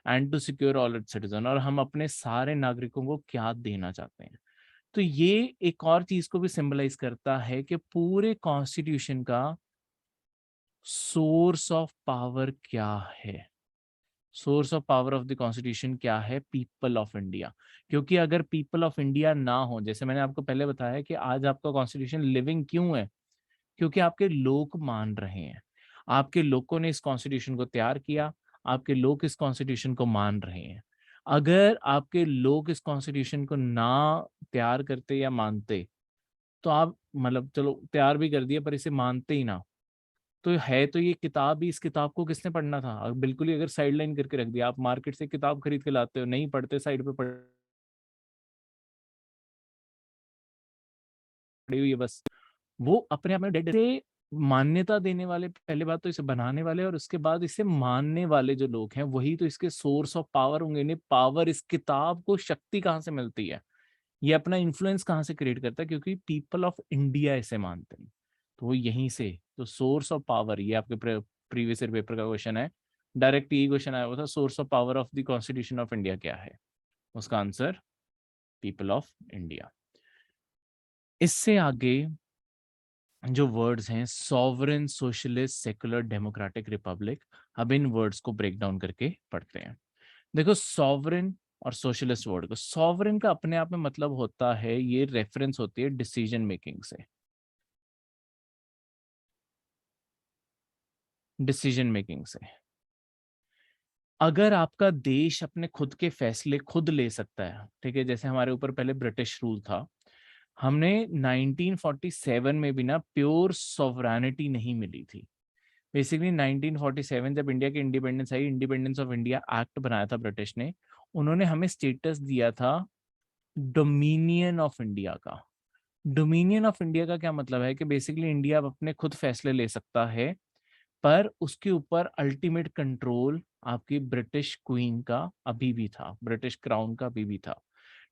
and to secure all its citizen, और हम अपने सारे नागरिकों को क्या देना चाहते हैं। तो ये एक और चीज को भी सिंबलाइज करता है कि पूरे कॉन्स्टिट्यूशन का सोर्स ऑफ पावर क्या है। Source of power of the constitution क्या है, पीपल ऑफ इंडिया। क्योंकि अगर पीपल ऑफ इंडिया ना हो, जैसे मैंने आपको पहले बताया कि आज आपका कॉन्स्टिट्यूशन लिविंग क्यों है, क्योंकि आपके लोग मान रहे हैं, आपके लोगों ने इस कॉन्स्टिट्यूशन को तैयार किया, आपके लोग इस कॉन्स्टिट्यूशन को मान रहे हैं। अगर आपके लोग इस कॉन्स्टिट्यूशन को ना तैयार करते या मानते, तो आप मतलब चलो तैयार भी कर दिया पर इसे मानते ही ना, तो है तो ये किताब ही, इस किताब को किसने पढ़ना था, बिल्कुल ही अगर साइड लाइन करके रख दिया। आप मार्केट से किताब खरीद के लाते हो, नहीं पढ़ते, साइड पे पड़ी हुई है बस, वो अपने आप में डेड से। मान्यता देने वाले, पहले बात तो इसे बनाने वाले और उसके बाद इसे मानने वाले जो लोग हैं, वही तो इसके सोर्स ऑफ पावर होंगे। इन्हें पावर, इस किताब को शक्ति कहाँ से मिलती है, ये अपना इन्फ्लुएंस कहाँ से क्रिएट करता है, क्योंकि पीपल ऑफ इंडिया इसे मानते हैं। तो वो यहीं से, तो सोर्स ऑफ पावर, ये आपके प्रीवियस ईयर पेपर का क्वेश्चन है, डायरेक्ट ये क्वेश्चन आया हुआ था, source of power of the constitution of India क्या है, उसका आंसर पीपल ऑफ इंडिया। इससे आगे जो वर्ड्स हैं, sovereign, socialist, secular, democratic, Republic, अब इन वर्ड्स को ब्रेक डाउन करके पढ़ते हैं। देखो सॉवरेन और सोशलिस्ट वर्ड को, सॉवरेन का अपने आप में मतलब होता है, ये रेफरेंस होती है डिसीजन मेकिंग से, डिसीजन मेकिंग से। अगर आपका देश अपने खुद के फैसले खुद ले सकता है, ठीक है, जैसे हमारे ऊपर पहले ब्रिटिश रूल था, हमने 1947 में भी ना प्योर सॉवरेनिटी नहीं मिली थी। बेसिकली 1947 जब इंडिया की independence I, independence of India act बनाया था ब्रिटिश ने, उन्होंने हमें स्टेटस दिया था डोमिनियन ऑफ इंडिया का। डोमिनियन ऑफ इंडिया का क्या मतलब है कि बेसिकली इंडिया अब अपने खुद फैसले ले सकता है, पर उसके ऊपर अल्टीमेट कंट्रोल आपकी ब्रिटिश क्वीन का अभी भी था, ब्रिटिश क्राउन का अभी भी था।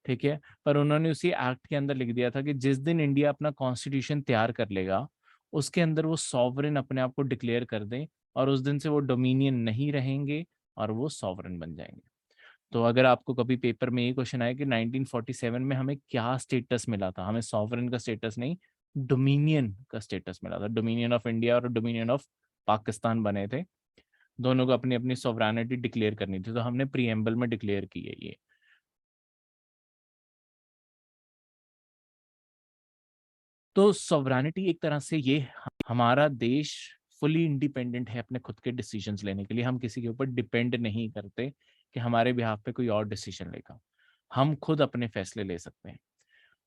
ठीक है, पर उन्होंने उसी एक्ट के अंदर लिख दिया था कि जिस दिन इंडिया अपना कॉन्स्टिट्यूशन तैयार कर लेगा, उसके अंदर वो सॉवरेन अपने आप को डिक्लेयर कर दें, और उस दिन से वो डोमिनियन नहीं रहेंगे और वो सॉवरेन बन जाएंगे। तो अगर आपको कभी पेपर में ये क्वेश्चन आए कि 1947 में हमें क्या स्टेटस मिला था, हमें सॉवरेन का स्टेटस नहीं, डोमिनियन का स्टेटस मिला था। डोमिनियन ऑफ इंडिया और डोमिनियन ऑफ पाकिस्तान बने थे, दोनों को अपनी अपनी सॉवरेनिटी डिक्लेयर करनी थी, तो हमने प्रीएम्बल में डिक्लेयर की है ये। तो सॉवरेनिटी एक तरह से ये हमारा देश फुली इंडिपेंडेंट है अपने खुद के डिसीजंस लेने के लिए। हम किसी के ऊपर डिपेंड नहीं करते कि हमारे बिहाफ पे कोई और डिसीजन लेगा। हम खुद अपने फैसले ले सकते हैं।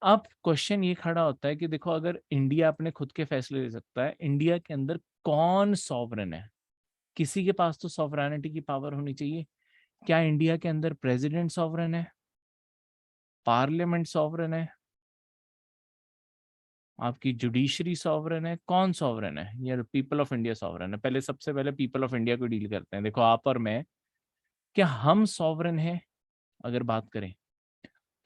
अब क्वेश्चन ये खड़ा होता है कि देखो, अगर इंडिया अपने खुद के फैसले ले सकता है, इंडिया के अंदर कौन सॉवरन है? किसी के पास तो सॉवरेनिटी की पावर होनी चाहिए। क्या इंडिया के अंदर प्रेसिडेंट सॉवरन है? पार्लियामेंट सॉवरन है? आपकी जुडिशरी सॉवरन है? कौन सॉवरन है? या पीपल ऑफ इंडिया सॉवरन है? पहले, सबसे पहले पीपल ऑफ इंडिया को डील करते हैं। देखो, आप और मैं, क्या हम सॉवरन है? अगर बात करें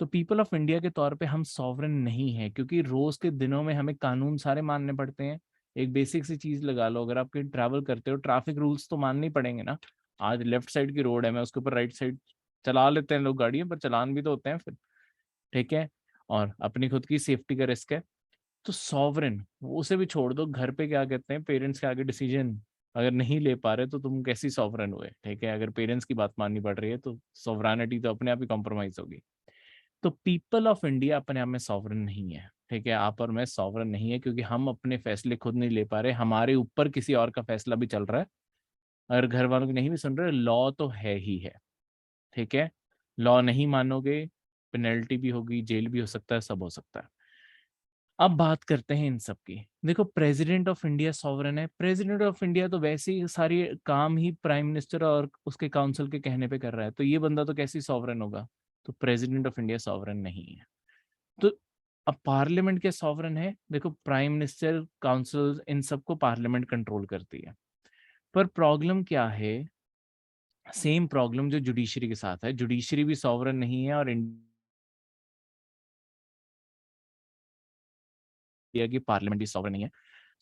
तो पीपल ऑफ इंडिया के तौर पे हम सॉवरन नहीं है, क्योंकि रोज के दिनों में हमें कानून सारे मानने पड़ते हैं। एक बेसिक सी चीज लगा लो, अगर आप कहीं ट्रैवल करते हो, ट्रैफिक रूल्स तो मानने ही पड़ेंगे ना। आज लेफ्ट साइड की रोड है, मैं उसके ऊपर राइट साइड चला लेते हैं लोग गाड़ियां, पर चलान भी तो होते हैं फिर। ठीक है, और अपनी खुद की सेफ्टी का रिस्क है। तो सॉवरेन उसे भी छोड़ दो, घर पे क्या कहते हैं, पेरेंट्स के आगे डिसीजन अगर नहीं ले पा रहे तो तुम कैसी सॉवरेन हुए? ठीक है, अगर पेरेंट्स की बात माननी पड़ रही है तो सॉवरेनिटी तो अपने आप ही कॉम्प्रोमाइज होगी। तो पीपल ऑफ इंडिया अपने आप में सॉवरन नहीं है। ठीक है, आप और मैं सॉवरन नहीं है, क्योंकि हम अपने फैसले खुद नहीं ले पा रहे, हमारे ऊपर किसी और का फैसला भी चल रहा है। अगर घर वालों की नहीं भी सुन रहे, लॉ तो है ही है। ठीक है, लॉ नहीं मानोगे, पेनल्टी भी होगी, जेल भी हो सकता है, सब हो सकता है। अब बात करते हैं इन सब की। देखो, प्रेसिडेंट ऑफ इंडिया सॉवरन है? प्रेसिडेंट ऑफ इंडिया तो वैसे ही सारी काम ही प्राइम मिनिस्टर और उसके काउंसिल के कहने पे कर रहा है, तो ये बंदा तो कैसे सॉवरन होगा? तो प्रेसिडेंट ऑफ इंडिया सॉवरन नहीं है। तो अब पार्लियामेंट के सॉवरन है? देखो, प्राइम मिनिस्टर, काउंसिल, इन सबको पार्लियामेंट कंट्रोल करती है। पर प्रॉब्लम क्या है? सेम प्रॉब्लम जो जुडिशरी के साथ है, जुडिशरी भी सॉवरन नहीं है और इंडिया की पार्लियामेंट भी सॉवरन नहीं है।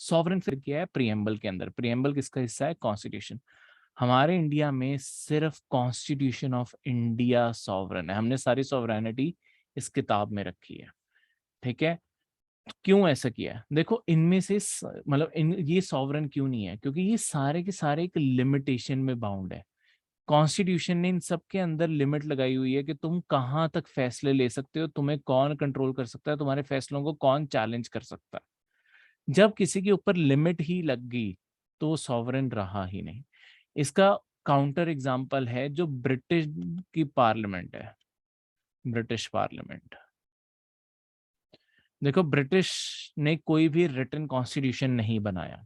सॉवरन फिर क्या है? प्रीएम्बल के अंदर। प्रीएम्बल किसका हिस्सा है? कॉन्स्टिट्यूशन। हमारे इंडिया में सिर्फ कॉन्स्टिट्यूशन ऑफ इंडिया सॉवरन है। हमने सारी सॉवरेनिटी इस किताब में रखी है। ठीक है, क्यों ऐसा किया है? देखो, इनमें से मतलब इन ये सॉवरन क्यों नहीं है? क्योंकि ये सारे के सारे एक लिमिटेशन में बाउंड है। कॉन्स्टिट्यूशन ने इन सब के अंदर लिमिट लगाई हुई है कि तुम कहाँ तक फैसले ले सकते हो, तुम्हें कौन कंट्रोल कर सकता है, तुम्हारे फैसलों को कौन चैलेंज कर सकता है। जब किसी के ऊपर लिमिट ही लग गई तो सॉवरन रहा ही नहीं। इसका काउंटर एग्जाम्पल है जो ब्रिटिश की पार्लियामेंट है। ब्रिटिश पार्लियामेंट, देखो, ब्रिटिश ने कोई भी रिटन कॉन्स्टिट्यूशन नहीं बनाया।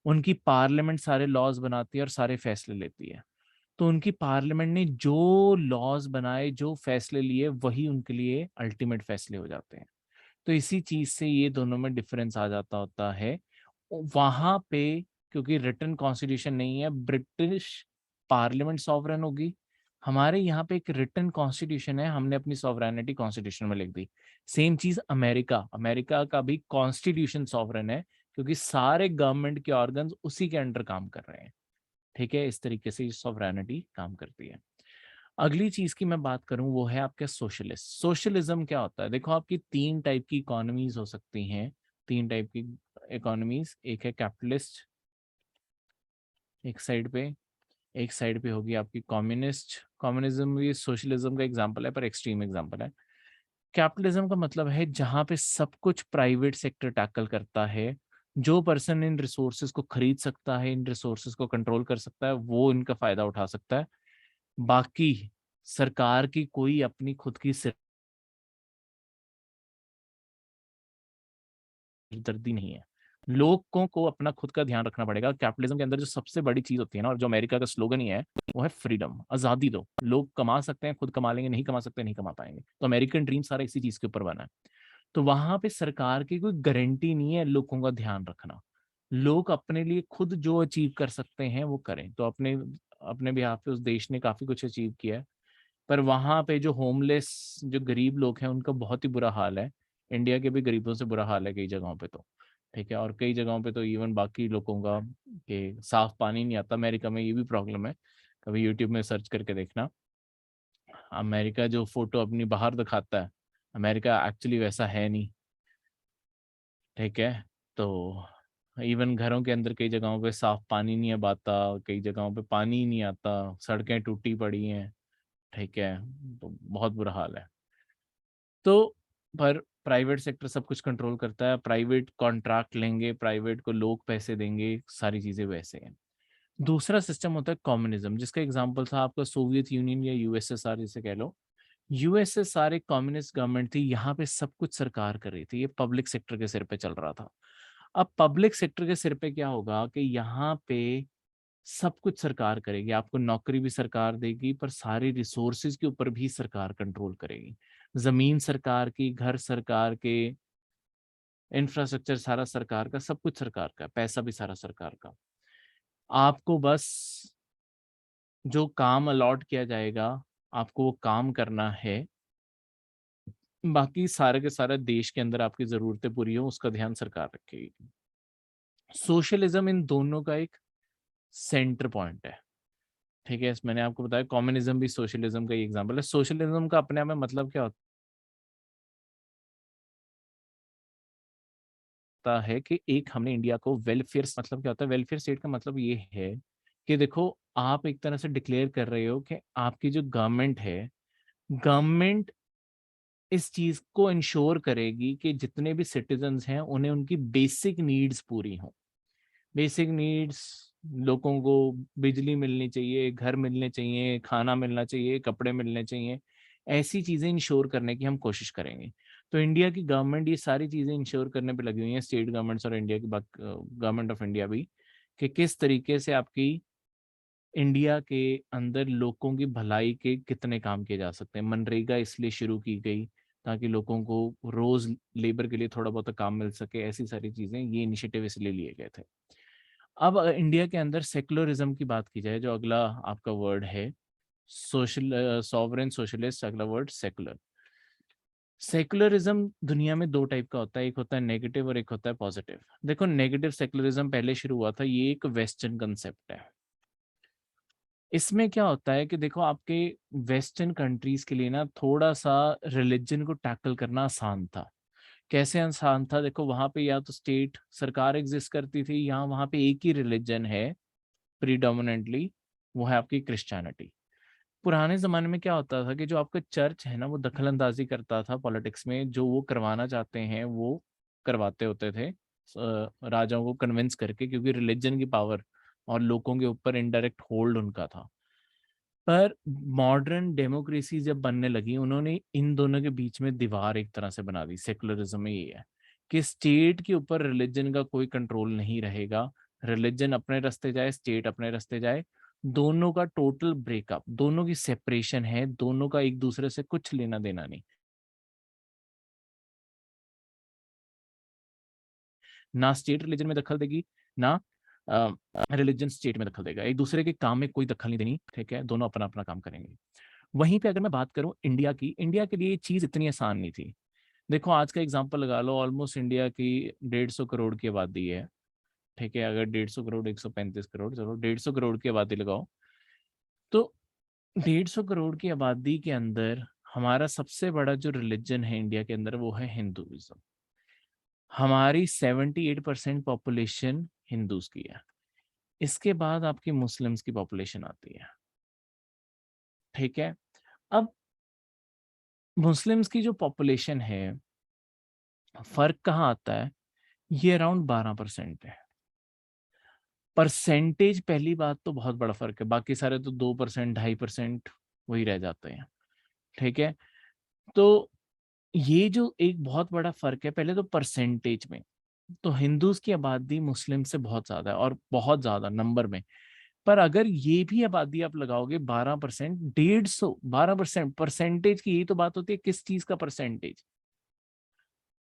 उनकी पार्लियामेंट सारे लॉज बनाती है और सारे फैसले लेती है। तो उनकी पार्लियामेंट ने जो लॉज बनाए, जो फैसले लिए, वही उनके लिए अल्टीमेट फैसले हो जाते हैं। तो इसी चीज से ये दोनों में डिफरेंस आ जाता होता है। वहां पे क्योंकि रिटन कॉन्स्टिट्यूशन नहीं है, ब्रिटिश पार्लियामेंट सॉवरन होगी। हमारे यहाँ पे एक रिटन कॉन्स्टिट्यूशन है, हमने अपनी सॉवरेनिटी कॉन्स्टिट्यूशन में लिख दी। सेम चीज अमेरिका, अमेरिका का भी कॉन्स्टिट्यूशन सॉवरन है, क्योंकि सारे गवर्नमेंट के ऑर्गन्स उसी के अंडर काम कर रहे हैं। ठीक है, इस तरीके से सॉवरेनिटी काम करती है। अगली चीज की मैं बात करूं, वो है आपके सोशलिस्ट। सोशलिज्म क्या होता है? देखो, आपकी तीन टाइप की इकोनॉमीज हो सकती हैं। तीन टाइप की इकोनॉमीज, एक है कैपिटलिस्ट एक साइड पे, एक साइड पे होगी आपकी कम्युनिस्ट। कम्युनिज्म भी सोशलिज्म का एग्जांपल है, पर एक्सट्रीम एग्जांपल है। कैपिटलिज्म का मतलब है जहां पे सब कुछ प्राइवेट सेक्टर टैकल करता है। जो पर्सन इन रिसोर्सेज को खरीद सकता है, इन रिसोर्सेज को कंट्रोल कर सकता है, वो इनका फायदा उठा सकता है। बाकी सरकार की कोई अपनी खुद की सिरदर्दी नहीं है। लोगों को अपना खुद का ध्यान रखना पड़ेगा। कैपिटलिज्म के अंदर जो सबसे बड़ी चीज होती है ना, और जो अमेरिका का स्लोगन ही है, वो है फ्रीडम, आजादी दो। लोग कमा सकते हैं, खुद कमा लेंगे, नहीं कमा सकते नहीं कमा पाएंगे। तो अमेरिकन ड्रीम सारा इसी चीज के ऊपर बना है। तो वहां पे सरकार की कोई गारंटी नहीं है लोगों का ध्यान रखना। लोग अपने लिए खुद जो अचीव कर सकते हैं वो करें। तो अपने अपने बिहाफ पे उस देश ने काफी कुछ अचीव किया है। पर वहां पे जो होमलेस, जो गरीब लोग हैं, उनका बहुत ही बुरा हाल है। इंडिया के भी गरीबों से बुरा हाल है कई जगहों पे तो। ठीक है, और कई जगहों पे तो इवन बाकी लोगों का कि साफ पानी नहीं आता। अमेरिका में ये भी प्रॉब्लम है, कभी यूट्यूब में सर्च करके देखना। अमेरिका जो फोटो अपनी बाहर दिखाता है, अमेरिका एक्चुअली वैसा है नहीं। ठीक है, तो इवन घरों के अंदर कई जगहों पे साफ पानी नहीं अब आता, कई जगहों पे पानी ही नहीं आता, सड़कें टूटी पड़ी हैं। ठीक है, तो बहुत बुरा हाल है। तो पर प्राइवेट सेक्टर सब कुछ कंट्रोल करता है, प्राइवेट कॉन्ट्रैक्ट लेंगे, प्राइवेट को लोग पैसे देंगे, सारी चीजें वैसे हैं। दूसरा सिस्टम होता है कम्युनिज्म, जिसका एग्जांपल था आपका सोवियत यूनियन या यूएसएसआर जिसे कह लो। यूएसएसआर एक कम्युनिस्ट गवर्नमेंट थी, यहाँ पे सब कुछ सरकार कर रही थी, ये पब्लिक सेक्टर के सिर पे चल रहा था। अब पब्लिक सेक्टर के सिर पे क्या होगा कि यहाँ पे सब कुछ सरकार करेगी, आपको नौकरी भी सरकार देगी, पर सारे रिसोर्सेज के ऊपर भी सरकार कंट्रोल करेगी। जमीन सरकार की, घर सरकार के, इंफ्रास्ट्रक्चर सारा सरकार का, सब कुछ सरकार का, पैसा भी सारा सरकार का। आपको बस जो काम अलॉट किया जाएगा आपको वो काम करना है, बाकी सारे के सारे देश के अंदर आपकी जरूरतें पूरी हो उसका ध्यान सरकार रखेगी। सोशलिज्म इन दोनों का एक सेंटर पॉइंट है। ठीक है, मैंने आपको बताया कम्युनिज्म भी सोशलिज्म का ही एग्जांपल है। सोशलिज्म का अपने आप में मतलब क्या होता है कि एक हमने इंडिया को वेलफेयर, मतलब क्या होता है वेलफेयर स्टेट का मतलब ये है कि देखो आप एक तरह से डिक्लेयर कर रहे हो कि आपकी जो गवर्नमेंट है, गवर्नमेंट इस चीज को इंश्योर करेगी कि जितने भी सिटीजन्स हैं उन्हें उनकी बेसिक नीड्स पूरी हों। बेसिक नीड्स, लोगों को बिजली मिलनी चाहिए, घर मिलने चाहिए, खाना मिलना चाहिए, कपड़े मिलने चाहिए, ऐसी चीजें इंश्योर करने की हम कोशिश करेंगे। तो इंडिया की गवर्नमेंट ये सारी चीजें इंश्योर करने पे लगी हुई है, स्टेट गवर्नमेंट्स और इंडिया की गवर्नमेंट ऑफ इंडिया भी, कि किस तरीके से आपकी इंडिया के अंदर लोगों की भलाई के कितने काम किए जा सकते हैं। मनरेगा इसलिए शुरू की गई ताकि लोगों को रोज लेबर के लिए थोड़ा बहुत काम मिल सके, ऐसी सारी चीजें, ये इनिशिएटिव इसलिए लिए गए थे। अब अगर इंडिया के अंदर सेकुलरिज्म की बात की जाए, जो अगला आपका वर्ड है, सोशल सॉवरेन सोशलिस्ट, अगला वर्ड सेकुलर। सेकुलरिज्म दुनिया में दो टाइप का होता है, एक होता है नेगेटिव और एक होता है पॉजिटिव। देखो नेगेटिव सेकुलरिज्म पहले शुरू हुआ था, ये एक वेस्टर्न कंसेप्ट है। इसमें क्या होता है कि देखो आपके वेस्टर्न कंट्रीज के लिए ना थोड़ा सा रिलीजन को टैकल करना आसान था। कैसे आसान था, देखो वहां पे या तो स्टेट सरकार एग्जिस्ट करती थी, यहाँ वहां पे एक ही रिलीजन है प्रीडोमिनेंटली, वो है आपकी क्रिश्चियनिटी। पुराने जमाने में क्या होता था कि जो आपका चर्च है ना वो दखल अंदाजी करता था पॉलिटिक्स में, जो वो करवाना चाहते हैं वो करवाते होते थे राजाओं को कन्विंस करके, क्योंकि रिलीजन की पावर और लोगों के ऊपर इनडायरेक्ट होल्ड उनका था। पर मॉडर्न डेमोक्रेसी जब बनने लगी, उन्होंने इन दोनों के बीच में दीवार एक तरह से बना दी। सेकुलरिज्म में ये है कि स्टेट के ऊपर रिलीजन का कोई कंट्रोल नहीं रहेगा, रिलीजन अपने रास्ते जाए, स्टेट अपने रास्ते जाए, दोनों का टोटल ब्रेकअप, दोनों की सेपरेशन है, दोनों का एक दूसरे से कुछ लेना देना नहीं। ना स्टेट रिलीजन में दखल देगी, ना रिलीजन स्टेट में दखल देगा, एक दूसरे के काम में कोई दखल नहीं देनी। ठीक है, दोनों अपना अपना काम करेंगे। वहीं पे अगर मैं बात करूं इंडिया की, इंडिया के लिए ये चीज इतनी आसान नहीं थी। देखो आज का एग्जांपल लगा लो, ऑलमोस्ट इंडिया की 150 करोड़ की आबादी है। ठीक है, अगर 150 करोड़, 135 करोड़, चलो 150 करोड़ की आबादी लगाओ, तो 150 करोड़ की आबादी के अंदर हमारा सबसे बड़ा जो रिलीजन है इंडिया के अंदर वो है हिंदुइज्म। हमारी 78% पॉपुलेशन हिंदूज की है। इसके बाद आपकी मुस्लिम्स की पॉपुलेशन आती है। ठीक है, अब मुस्लिम्स की जो पॉपुलेशन है, फर्क कहाँ आता है, ये अराउंड 12% है। परसेंटेज पहली बात तो बहुत बड़ा फर्क है, बाकी सारे तो 2%, 2.5% वही रह जाते हैं। ठीक है, तो ये जो एक बहुत बड़ा फर्क है, पहले तो परसेंटेज में, तो हिंदूज की आबादी मुस्लिम से बहुत ज्यादा है, और बहुत ज्यादा नंबर में। पर अगर ये भी आबादी आप लगाओगे 12%, 150, 12% परसेंटेज की, यही तो बात होती है किस चीज का परसेंटेज,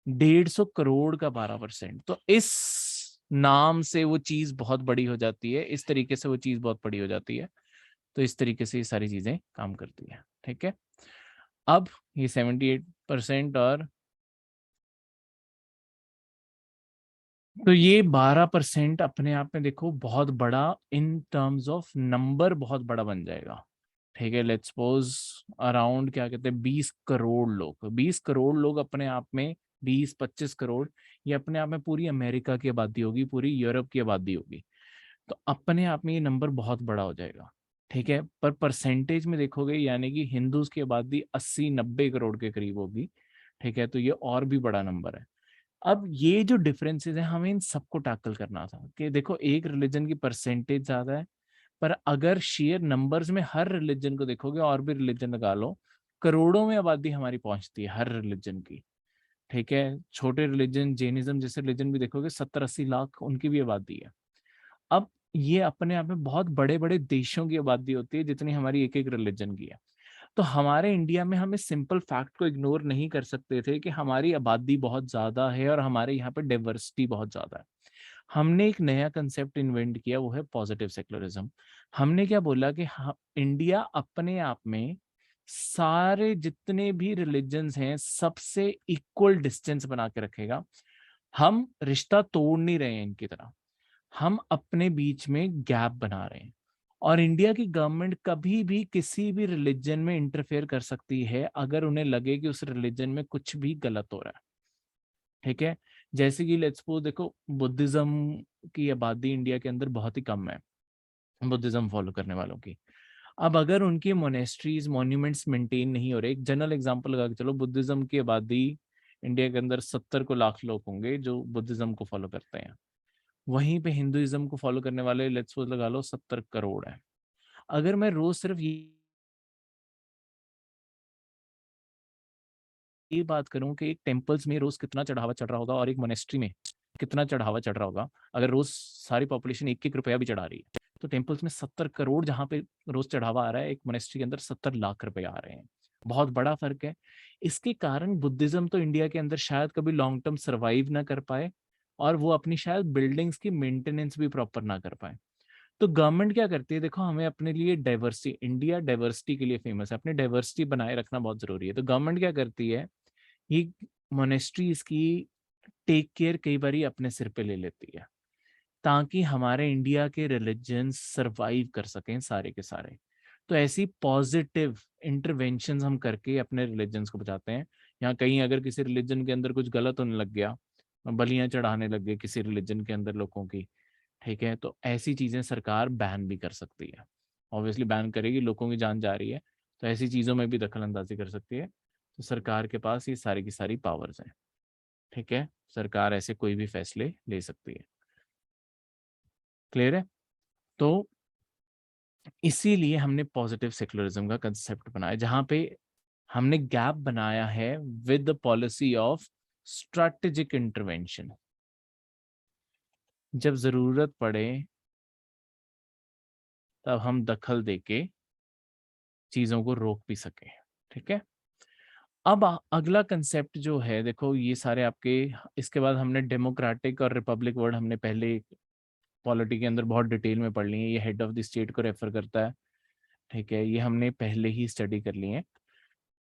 150 करोड़ का 12%, तो इस नाम से वो चीज बहुत बड़ी हो जाती है, इस तरीके से वो चीज बहुत बड़ी हो जाती है। तो इस तरीके से ये सारी चीजें काम करती है। ठीक है, अब ये 78% और तो ये 12% अपने आप में देखो बहुत बड़ा, इन टर्म्स ऑफ नंबर बहुत बड़ा बन जाएगा। ठीक है, लेट्स सपोज अराउंड क्या कहते हैं 20 करोड़ लोग, 20 करोड़ लोग अपने आप में, 20-25 करोड़, ये अपने आप में पूरी अमेरिका की आबादी होगी, पूरी यूरोप की आबादी होगी। तो अपने आप में ये नंबर बहुत बड़ा हो जाएगा। ठीक है, पर परसेंटेज में देखोगे यानी कि हिंदूज की आबादी 80-90 करोड़ के करीब होगी। ठीक है, तो ये और भी बड़ा नंबर है। अब ये जो डिफरेंसेस हैं हमें इन सबको टैकल करना था कि देखो एक रिलीजन की परसेंटेज ज्यादा है, पर अगर शेयर नंबर्स में हर रिलीजन को देखोगे और भी रिलीजन लगा लो, करोड़ों में आबादी हमारी पहुंचती है हर रिलीजन की। ठीक है, छोटे रिलीजन जैनिज्म जैसे रिलीजन भी देखोगे 70-80 लाख उनकी भी आबादी है। अब ये अपने आप में बहुत बड़े बड़े देशों की आबादी होती है जितनी हमारी एक एक रिलीजन की है। तो हमारे इंडिया में हम इस सिंपल फैक्ट को इग्नोर नहीं कर सकते थे कि हमारी आबादी बहुत ज्यादा है और हमारे यहाँ पे डाइवर्सिटी बहुत ज्यादा है। हमने एक नया कंसेप्ट इन्वेंट किया, वो है पॉजिटिव सेक्युलरिज्म। हमने क्या बोला कि इंडिया अपने आप में सारे जितने भी रिलीजन्स हैं सबसे इक्वल डिस्टेंस बना के रखेगा। हम रिश्ता तोड़ नहीं रहे हैं इनकी तरह, हम अपने बीच में गैप बना रहे हैं। और इंडिया की गवर्नमेंट कभी भी किसी भी रिलीजन में इंटरफेयर कर सकती है अगर उन्हें लगे कि उस रिलीजन में कुछ भी गलत हो रहा है। ठीक है, जैसे कि लेट्स सपोज देखो, बुद्धिज्म की आबादी इंडिया के अंदर बहुत ही कम है, बुद्धिज्म फॉलो करने वालों की। अब अगर उनकी मोनेस्ट्रीज मॉन्यूमेंट्स मेंटेन नहीं हो रहे, एक जनरल एग्जांपल लगा के चलो, बुद्धिज्म की आबादी इंडिया के अंदर 70 लाख लोग होंगे जो बुद्धिज्म को फॉलो करते हैं। वहीं पे हिंदुइज्म को फॉलो करने वाले लेट्स सपोज लगा लो 70 करोड़ है। अगर मैं रोज सिर्फ ये बात करूं कि एक टेम्पल्स में रोज कितना चढ़ावा चढ़ रहा होगा और एक मोनेस्ट्री में कितना चढ़ावा चढ़ रहा होगा, अगर रोज सारी पॉपुलेशन 1-1 रुपया भी चढ़ा रही है, तो टेम्पल्स में 70 करोड़ जहां पे रोज चढ़ावा आ रहा है, एक मोनेस्ट्री के अंदर 70 लाख रुपए आ रहे हैं। बहुत बड़ा फर्क है। इसके कारण बुद्धिज्म तो इंडिया के अंदर शायद कभी लॉन्ग टर्म सर्वाइव ना कर पाए, और वो अपनी शायद बिल्डिंग्स की मेंटेनेंस भी प्रॉपर ना कर पाए। तो गवर्नमेंट क्या करती है, देखो हमें अपने लिए डाइवर्सिटी, इंडिया डाइवर्सिटी के लिए फेमस है, अपनी डाइवर्सिटी बनाए रखना बहुत जरूरी है। तो गवर्नमेंट क्या करती है, ये मोनेस्ट्रीज की टेक केयर कई बार अपने सिर पे ले लेती है, ताकि हमारे इंडिया के रिलीजन्स सरवाइव कर सकें सारे के सारे। तो ऐसी पॉजिटिव इंटरवेंशन हम करके अपने रिलीजन्स को बचाते हैं। यहाँ कहीं अगर किसी रिलीजन के अंदर कुछ गलत होने लग गया, बलियां चढ़ाने लग गए किसी रिलीजन के अंदर लोगों की, ठीक है, तो ऐसी चीजें सरकार बैन भी कर सकती है। ऑब्वियसली बैन करेगी, लोगों की जान जा रही है, तो ऐसी चीजों में भी दखल अंदाजी कर सकती है। तो सरकार के पास ये सारी की सारी पावर्स हैं। ठीक है, सरकार ऐसे कोई भी फैसले ले सकती है। क्लियर है? तो इसीलिए हमने पॉजिटिव सेक्युलरिज्म का कंसेप्ट बनाया, जहां पे हमने गैप बनाया है with the policy of strategic intervention. जब जरूरत पड़े तब हम दखल देके चीजों को रोक भी सके। ठीक है, अब अगला कंसेप्ट जो है, देखो ये सारे आपके, इसके बाद हमने डेमोक्रेटिक और रिपब्लिक वर्ड हमने पहले पॉलिटी के अंदर बहुत डिटेल में पढ़ ली है। ये हेड ऑफ द स्टेट को रेफर करता है। ठीक है, ये हमने पहले ही स्टडी कर लिए हैं।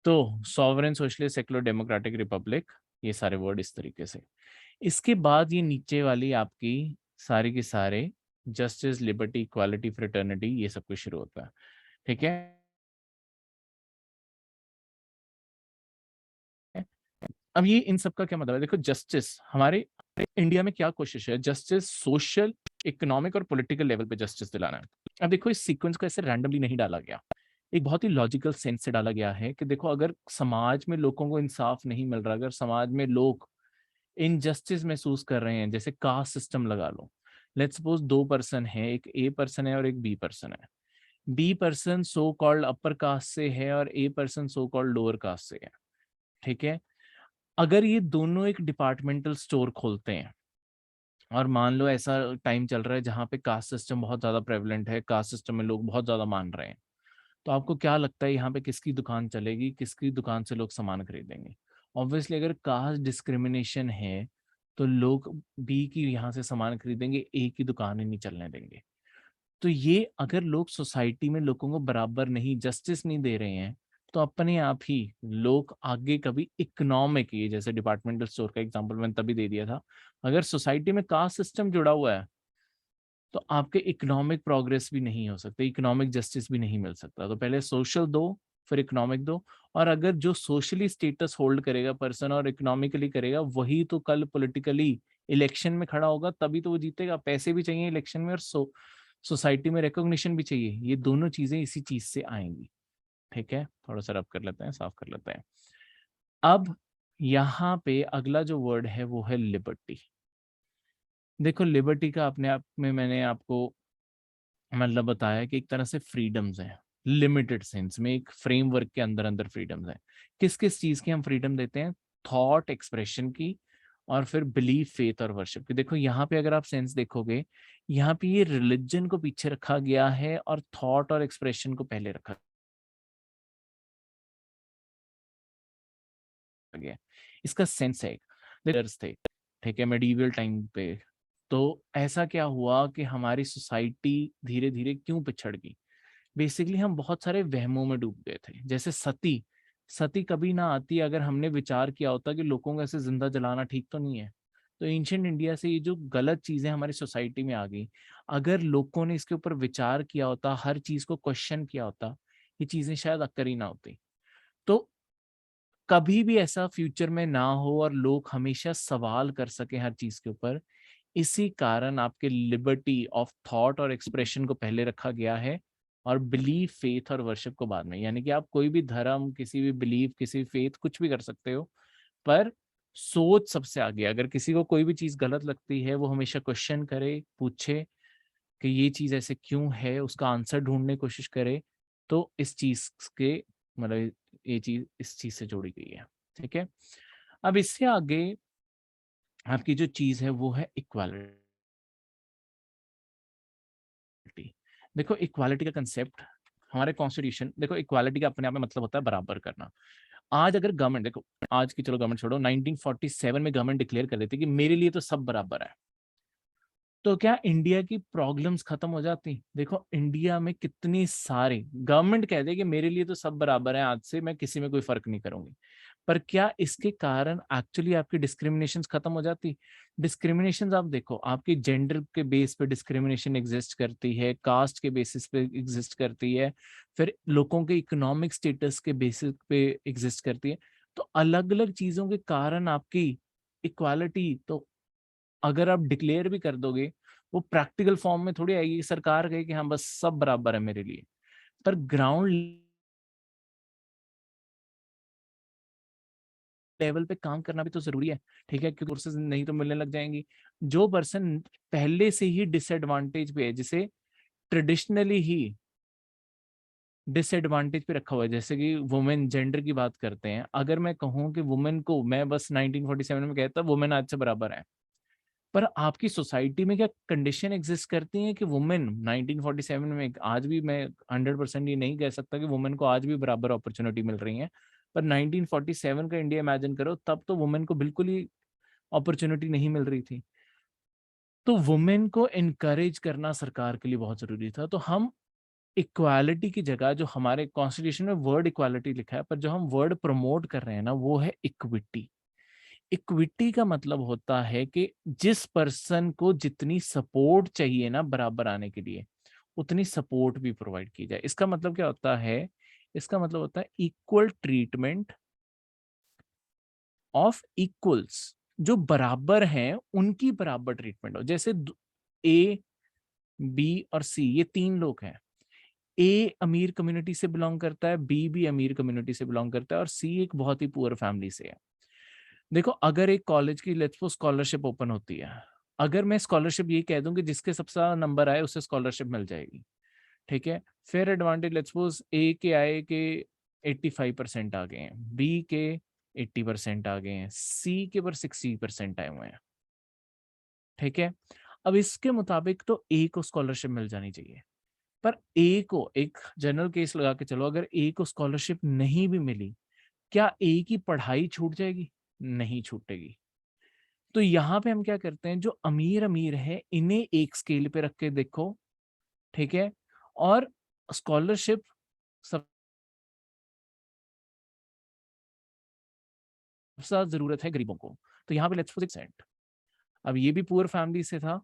तो sovereign, socialist, secular, democratic, Republic, ये सारे वर्ड इस तरीके से। इसके बाद ये नीचे वाली आपकी सारी की सारे जस्टिस, लिबर्टी, इक्वालिटी, फ्रेटर्निटी, ये सब कुछ शुरू होता है। ठीक है, अब ये इन सब का क्या मतलब है, देखो जस्टिस हमारे इंडिया में क्या कोशिश है, जस्टिस सोशल, इकोनॉमिक और पॉलिटिकल लेवल पे जस्टिस दिलाना है। अब देखो इस सीक्वेंस को ऐसे रैंडमली नहीं डाला गया, एक बहुत ही लॉजिकल सेंस से डाला गया है कि देखो अगर समाज में लोगों को इंसाफ नहीं मिल रहा, अगर समाज में लोग इनजस्टिस महसूस कर रहे हैं, जैसे कास्ट सिस्टम लगा लो, लेट्स सपोज 2 पर्सन है, एक ए पर्सन है और एक बी पर्सन है। B person so called upper caste से है और A person so called lower caste से है। ठीक है, अगर ये दोनों एक डिपार्टमेंटल स्टोर खोलते हैं, और मान लो ऐसा टाइम चल रहा है जहाँ पे कास्ट सिस्टम बहुत ज्यादा प्रेवलेंट है, कास्ट सिस्टम में लोग बहुत ज्यादा मान रहे हैं, तो आपको क्या लगता है यहाँ पे किसकी दुकान चलेगी, किसकी दुकान से लोग सामान खरीदेंगे? ऑब्वियसली अगर कास्ट डिस्क्रिमिनेशन है तो लोग बी की यहाँ से सामान खरीदेंगे, ए की दुकान ही नहीं चलने देंगे। तो ये अगर लोग सोसाइटी में लोगों को बराबर नहीं, जस्टिस नहीं दे रहे हैं, तो अपने आप ही लोग आगे कभी इकोनॉमिक, ये जैसे डिपार्टमेंटल स्टोर का एग्जांपल मैंने तभी दे दिया था, अगर सोसाइटी में कास्ट सिस्टम जुड़ा हुआ है तो आपके इकोनॉमिक प्रोग्रेस भी नहीं हो सकते, इकोनॉमिक जस्टिस भी नहीं मिल सकता। तो पहले सोशल दो, फिर इकोनॉमिक दो। और अगर जो सोशली स्टेटस होल्ड करेगा पर्सन और इकोनॉमिकली करेगा, वही तो कल पॉलिटिकली इलेक्शन में खड़ा होगा, तभी तो वो जीतेगा। पैसे भी चाहिए इलेक्शन में और सोसाइटी में रिकॉग्निशन भी चाहिए, ये दोनों चीजें इसी चीज से आएंगी। ठीक है, थोड़ा सा रब कर लेते हैं, साफ कर लेते हैं। अब यहाँ पे अगला जो वर्ड है वो है लिबर्टी। देखो लिबर्टी का अपने आप में मैंने आपको मतलब बताया कि एक तरह से फ्रीडम्स हैं, लिमिटेड सेंस में, एक फ्रेमवर्क के अंदर अंदर फ्रीडम्स हैं। किस किस चीज की हम फ्रीडम देते हैं? थॉट एक्सप्रेशन की, और फिर बिलीफ, फेथ और वर्शिप की। देखो यहाँ पे अगर आप सेंस देखोगे, यहाँ पे ये रिलीजन को पीछे रखा गया है और थॉट और एक्सप्रेशन को पहले रखा गया है। इसका सेंस है, लीडर्स थे, ठीक है, मेडिवल टाइम पे। तो ऐसा क्या हुआ कि हमारी सोसाइटी धीरे धीरे क्यों पिछड़ गई? बेसिकली हम बहुत सारे वहमों में डूब गए थे। जैसे सती, सती कभी ना आती अगर हमने विचार किया होता कि लोगों को ऐसे जिंदा जलाना ठीक तो नहीं है। तो एंशियंट इंडिया से ये जो गलत चीजें हमारी सोसाइटी में आ गई, अगर लोगों ने इसके ऊपर विचार किया होता, हर चीज को क्वेश्चन किया होता, ये चीजें शायद अक्कर ही ना होती। तो कभी भी ऐसा फ्यूचर में ना हो और लोग हमेशा सवाल कर सके हर चीज के ऊपर, इसी कारण आपके लिबर्टी ऑफ थॉट और एक्सप्रेशन को पहले रखा गया है, और बिलीफ, फेथ और वर्शिप को बाद में। यानी कि आप कोई भी धर्म, किसी भी बिलीफ, किसी भी फेथ, कुछ भी कर सकते हो, पर सोच सबसे आगे। अगर किसी को कोई भी चीज गलत लगती है, वो हमेशा क्वेश्चन करे, पूछे कि ये चीज ऐसे क्यों है, उसका आंसर ढूंढने की कोशिश करे। तो इस चीज के मतलब ये चीज इस चीज से जोड़ी गई है, ठीक है। अब इससे आगे आपकी जो चीज है वो है इक्वालिटी। देखो इक्वालिटी का कंसेप्ट हमारे कॉन्स्टिट्यूशन, देखो इक्वालिटी का अपने आप में मतलब होता है बराबर करना। आज अगर गवर्नमेंट, देखो आज की, चलो गवर्नमेंट छोड़ो, 1947 में गवर्नमेंट डिक्लेयर कर देती कि मेरे लिए तो सब बराबर है, तो क्या इंडिया की प्रॉब्लम्स खत्म हो जाती? देखो इंडिया में कितनी सारी गवर्नमेंट कह दे कि मेरे लिए तो सब बराबर है, आज से मैं किसी में कोई फर्क नहीं करूंगी, पर क्या इसके कारण एक्चुअली आपकी डिस्क्रिमिनेशन खत्म हो जाती? डिस्क्रिमिनेशन आप देखो, आपकी जेंडर के बेस पे डिस्क्रिमिनेशन एग्जिस्ट करती है, कास्ट के बेसिस पे एग्जिस्ट करती है, फिर लोगों के इकोनॉमिक स्टेटस के बेसिस पे एग्जिस्ट करती है। तो अलग अलग चीजों के कारण आपकी इक्वालिटी तो अगर आप डिक्लेयर भी कर दोगे, वो प्रैक्टिकल फॉर्म में थोड़ी आएगी। सरकार कहे कि हाँ बस सब बराबर है मेरे लिए, पर ग्राउंड लेवल पे काम करना भी तो जरूरी है, ठीक है, क्योंकि कोर्सेज नहीं तो मिलने लग जाएंगी। जो पर्सन पहले से ही डिसएडवांटेज पे है, जिसे ट्रेडिशनली ही डिसएडवांटेज पे रखा हुआ है, जैसे कि वुमेन, जेंडर की बात करते हैं, अगर मैं कहूँ कि वुमेन को, मैं बस 1947 में कहता वुमेन आज से बराबर है, पर आपकी सोसाइटी में क्या कंडीशन एग्जिस्ट करती है कि वुमेन 1947 में, आज भी मैं 100% ये नहीं कह सकता कि वुमेन को आज भी बराबर अपॉर्चुनिटी मिल रही है, पर 1947 का इंडिया इमेजिन करो, तब तो वुमेन को बिल्कुल ही अपॉर्चुनिटी नहीं मिल रही थी। तो वुमेन को इनकरेज करना सरकार के लिए बहुत जरूरी था। तो हम इक्वालिटी की जगह, जो हमारे कॉन्स्टिट्यूशन में वर्ड इक्वालिटी लिखा है, पर जो हम वर्ड प्रमोट कर रहे हैं ना, वो है इक्विटी। इक्विटी का मतलब होता है कि जिस पर्सन को जितनी सपोर्ट चाहिए ना बराबर आने के लिए, उतनी सपोर्ट भी प्रोवाइड की जाए। इसका मतलब क्या होता है? इसका मतलब होता है इक्वल ट्रीटमेंट ऑफ इक्वल्स, जो बराबर हैं उनकी बराबर ट्रीटमेंट हो। जैसे ए, बी और सी, ये तीन लोग हैं। ए अमीर कम्युनिटी से बिलोंग करता है, बी भी अमीर कम्युनिटी से बिलोंग करता है, और सी एक बहुत ही पुअर फैमिली से है। देखो अगर एक कॉलेज की लेट्स सपोज स्कॉलरशिप ओपन होती है, अगर मैं स्कॉलरशिप ये कह दूं कि जिसके सबसे ज्यादा नंबर आए उसे स्कॉलरशिप मिल जाएगी, ठीक है, फिर एडवांटेज लेट्स सपोज ए के आए के 85% आ गए हैं, बी के 80% आ गए हैं, सी के पर 60% आए हुए हैं, ठीक है। अब इसके मुताबिक तो ए को स्कॉलरशिप मिल जानी चाहिए, पर ए को, एक जनरल केस लगा के चलो, अगर ए को स्कॉलरशिप नहीं भी मिली, क्या ए की पढ़ाई छूट जाएगी? नहीं छूटेगी। तो यहाँ पे हम क्या करते हैं, जो अमीर अमीर है इन्हें एक स्केल पे रख के देखो, ठीक है, और स्कॉलरशिप सबसे ज्यादा जरूरत है गरीबों को। तो यहाँ पे लेट्स सपोज एक सेंट, अब ये भी पुअर फैमिली से था,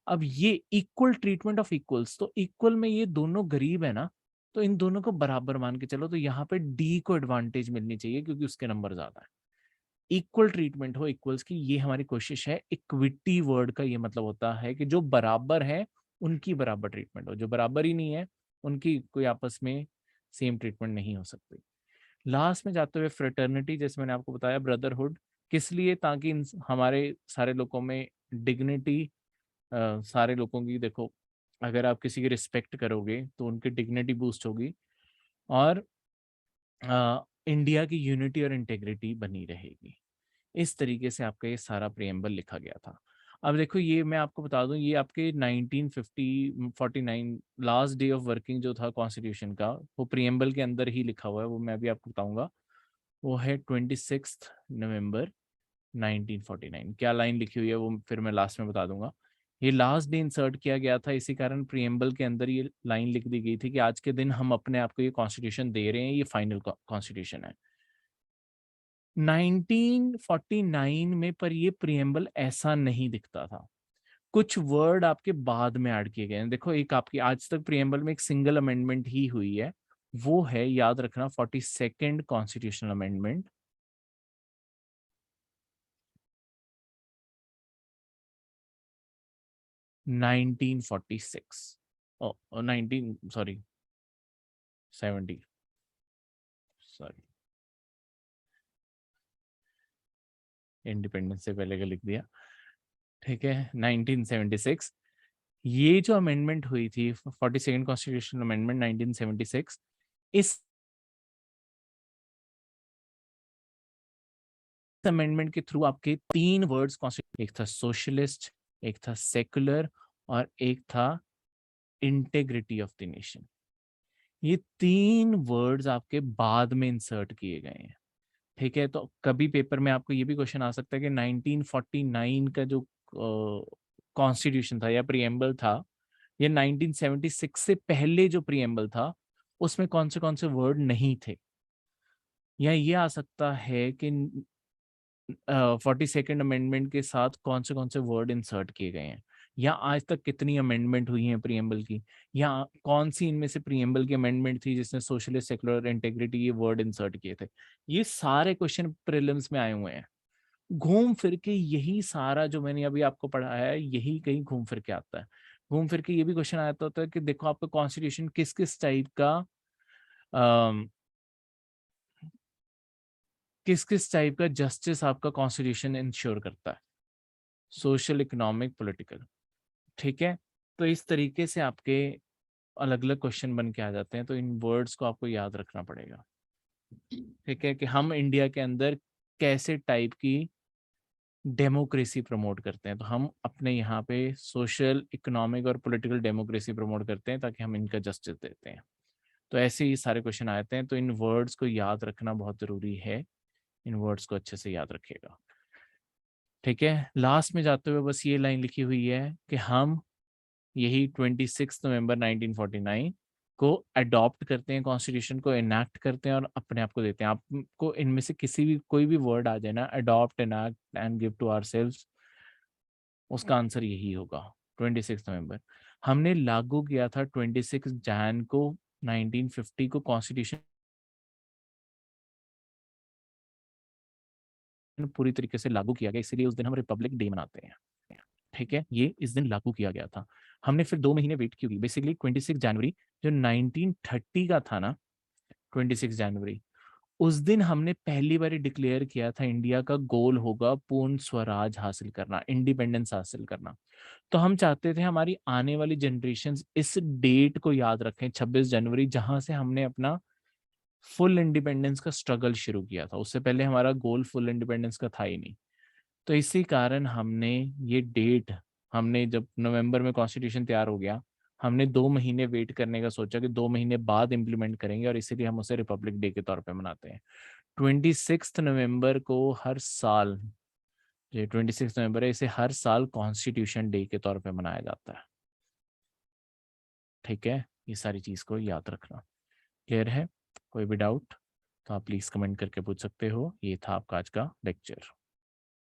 अब ये इक्वल ट्रीटमेंट ऑफ इक्वल्स, तो इक्वल में ये दोनों गरीब है ना, तो इन दोनों को बराबर मान के चलो, तो यहाँ पे डी को एडवांटेज मिलनी चाहिए क्योंकि उसके नंबर ज्यादा है। इक्वल ट्रीटमेंट हो इक्वल्स की, ये हमारी कोशिश है। इक्विटी वर्ड का ये मतलब होता है कि जो बराबर है उनकी बराबर ट्रीटमेंट हो, जो बराबर ही नहीं है उनकी कोई आपस में सेम ट्रीटमेंट नहीं हो सकती। लास्ट में जाते हुए फ्रेटर्निटी, जैसे मैंने आपको बताया, ब्रदरहुड, किस लिए, ताकि हमारे सारे लोगों में डिग्निटी, सारे लोगों की, देखो अगर आप किसी की रिस्पेक्ट करोगे तो उनकी डिग्निटी बूस्ट होगी और इंडिया की यूनिटी और इंटेग्रिटी बनी रहेगी। इस तरीके से आपका ये सारा प्रियम्बल लिखा गया था। अब देखो ये मैं आपको बता दूं, ये आपके 1949 लास्ट डे ऑफ वर्किंग जो था कॉन्स्टिट्यूशन का, वो प्रियम्बल के अंदर ही लिखा हुआ है, वो मैं भी आपको बताऊंगा। वो है 26 नवंबर 1949। क्या लाइन लिखी हुई है वो फिर मैं लास्ट में बता दूंगा। ये लास्ट डे इंसर्ट किया गया था, इसी कारण प्रियम्बल के अंदर ये लाइन लिख दी गई थी कि आज के दिन हम अपने आप को ये कॉन्स्टिट्यूशन दे रहे हैं, ये फाइनल कॉन्स्टिट्यूशन है। 1949 में पर ये प्रियम्बल ऐसा नहीं दिखता था, कुछ वर्ड आपके बाद में ऐड किए गए हैं। देखो एक आपकी आज तक प्रियम्बल में एक सिंगल अमेंडमेंट ही हुई है, वो है, याद रखना, 42nd कॉन्स्टिट्यूशनल अमेंडमेंट। 1946, ओ 19 सॉरी 70, सॉरी इंडिपेंडेंस से पहले का लिख दिया, ठीक है। 1976 ये जो अमेंडमेंट हुई थी, 42nd कॉन्स्टिट्यूशनल अमेंडमेंट 1976, इस अमेंडमेंट के थ्रू आपके तीन वर्ड्स कॉन्स्टिट्यूशन, एक था सोशलिस्ट, एक था सेकुलर और एक था इंटेग्रिटी ऑफ द नेशन। ये तीन वर्ड्स आपके बाद में इंसर्ट किए गए हैं, ठीक है। तो कभी पेपर में आपको ये भी क्वेश्चन आ सकता है कि 1949 का जो कॉन्स्टिट्यूशन था या प्रीएम्बल था, ये 1976 से पहले जो प्रीएम्बल था उसमें कौन से वर्ड नहीं थे। या ये आ सकता है कि 42nd अमेंडमेंट के साथ कौन से वर्ड इंसर्ट किए गए हैं, या आज तक कितनी अमेंडमेंट हुई है प्रीएम्बल की, या कौन सी इनमें से प्रीएम्बल की अमेंडमेंट थी जिसने सोशलिस्ट, सेकुलर, इंटेग्रिटी ये वर्ड इंसर्ट किए थे। ये सारे क्वेश्चन प्रीलिम्स में आए हुए हैं। घूम फिर के यही सारा जो मैंने अभी आपको पढ़ाया है, यही कहीं घूम फिर के आता है। घूम फिर के ये भी क्वेश्चन आता होता है कि देखो आपका कॉन्स्टिट्यूशन किस किस टाइप का, किस किस टाइप का जस्टिस आपका कॉन्स्टिट्यूशन इंश्योर करता है, सोशल, इकोनॉमिक, पॉलिटिकल, ठीक है। तो इस तरीके से आपके अलग अलग क्वेश्चन बन के आ जाते हैं, तो इन वर्ड्स को आपको याद रखना पड़ेगा, ठीक है, कि हम इंडिया के अंदर कैसे टाइप की डेमोक्रेसी प्रमोट करते हैं। तो हम अपने यहाँ पे सोशल, इकोनॉमिक और पॉलिटिकल डेमोक्रेसी प्रमोट करते हैं ताकि हम इनका जस्टिस देते हैं। तो ऐसे ही सारे क्वेश्चन आते हैं, तो इन वर्ड्स को याद रखना बहुत जरूरी है, इन वर्ड्स को अच्छे से याद रखिएगा, ठीक है। लास्ट में जाते हुए बस ये लाइन लिखी हुई है कि हम यही 26 नवंबर 1949 को अडॉप्ट करते हैं, कॉन्स्टिट्यूशन को इनैक्ट करते हैं और अपने आप को देते हैं। आपको इनमें से किसी भी कोई भी वर्ड आ जाए ना, adopt, enact and give to ourselves, उसका आंसर यही होगा 26 नवंबर। हमने लागू किया था 26 जैन को 1950 को कॉन्स्टिट्यूशन पूरी तरीके से लागू किया गया, इसीलिए उस दिन हम रिपब्लिक डे मनाते हैं, ठीक है। ये इस दिन लागू किया गया था। हमने फिर 2 महीने वेट क्यों की, बेसिकली 26 जनवरी जो 1930 का था ना, 26 जनवरी, उस दिन हमने पहली बार डिक्लेयर किया था इंडिया का गोल होगा पूर्ण स्वराज हासिल करना, इंडिपेंडेंस हासिल करना। तो हम चाहते थे हमारी आने वाली जनरेशन इस डेट को याद रखें, 26 जनवरी, जहां से हमने अपना फुल इंडिपेंडेंस का स्ट्रगल शुरू किया था। उससे पहले हमारा गोल फुल इंडिपेंडेंस का था ही नहीं। तो इसी कारण हमने ये डेट, हमने जब नवंबर में कॉन्स्टिट्यूशन तैयार हो गया, हमने 2 महीने वेट करने का सोचा कि 2 महीने बाद इम्प्लीमेंट करेंगे, और इसीलिए हम उसे रिपब्लिक डे के तौर पे मनाते हैं। 26 नवंबर को हर साल, जो 26 नवंबर है, इसे हर साल कॉन्स्टिट्यूशन डे के तौर पे मनाया जाता है, ठीक है। ये सारी चीज को याद रखना। क्लियर है? कोई भी डाउट तो आप प्लीज कमेंट करके पूछ सकते हो। ये था आपका आज का लेक्चर।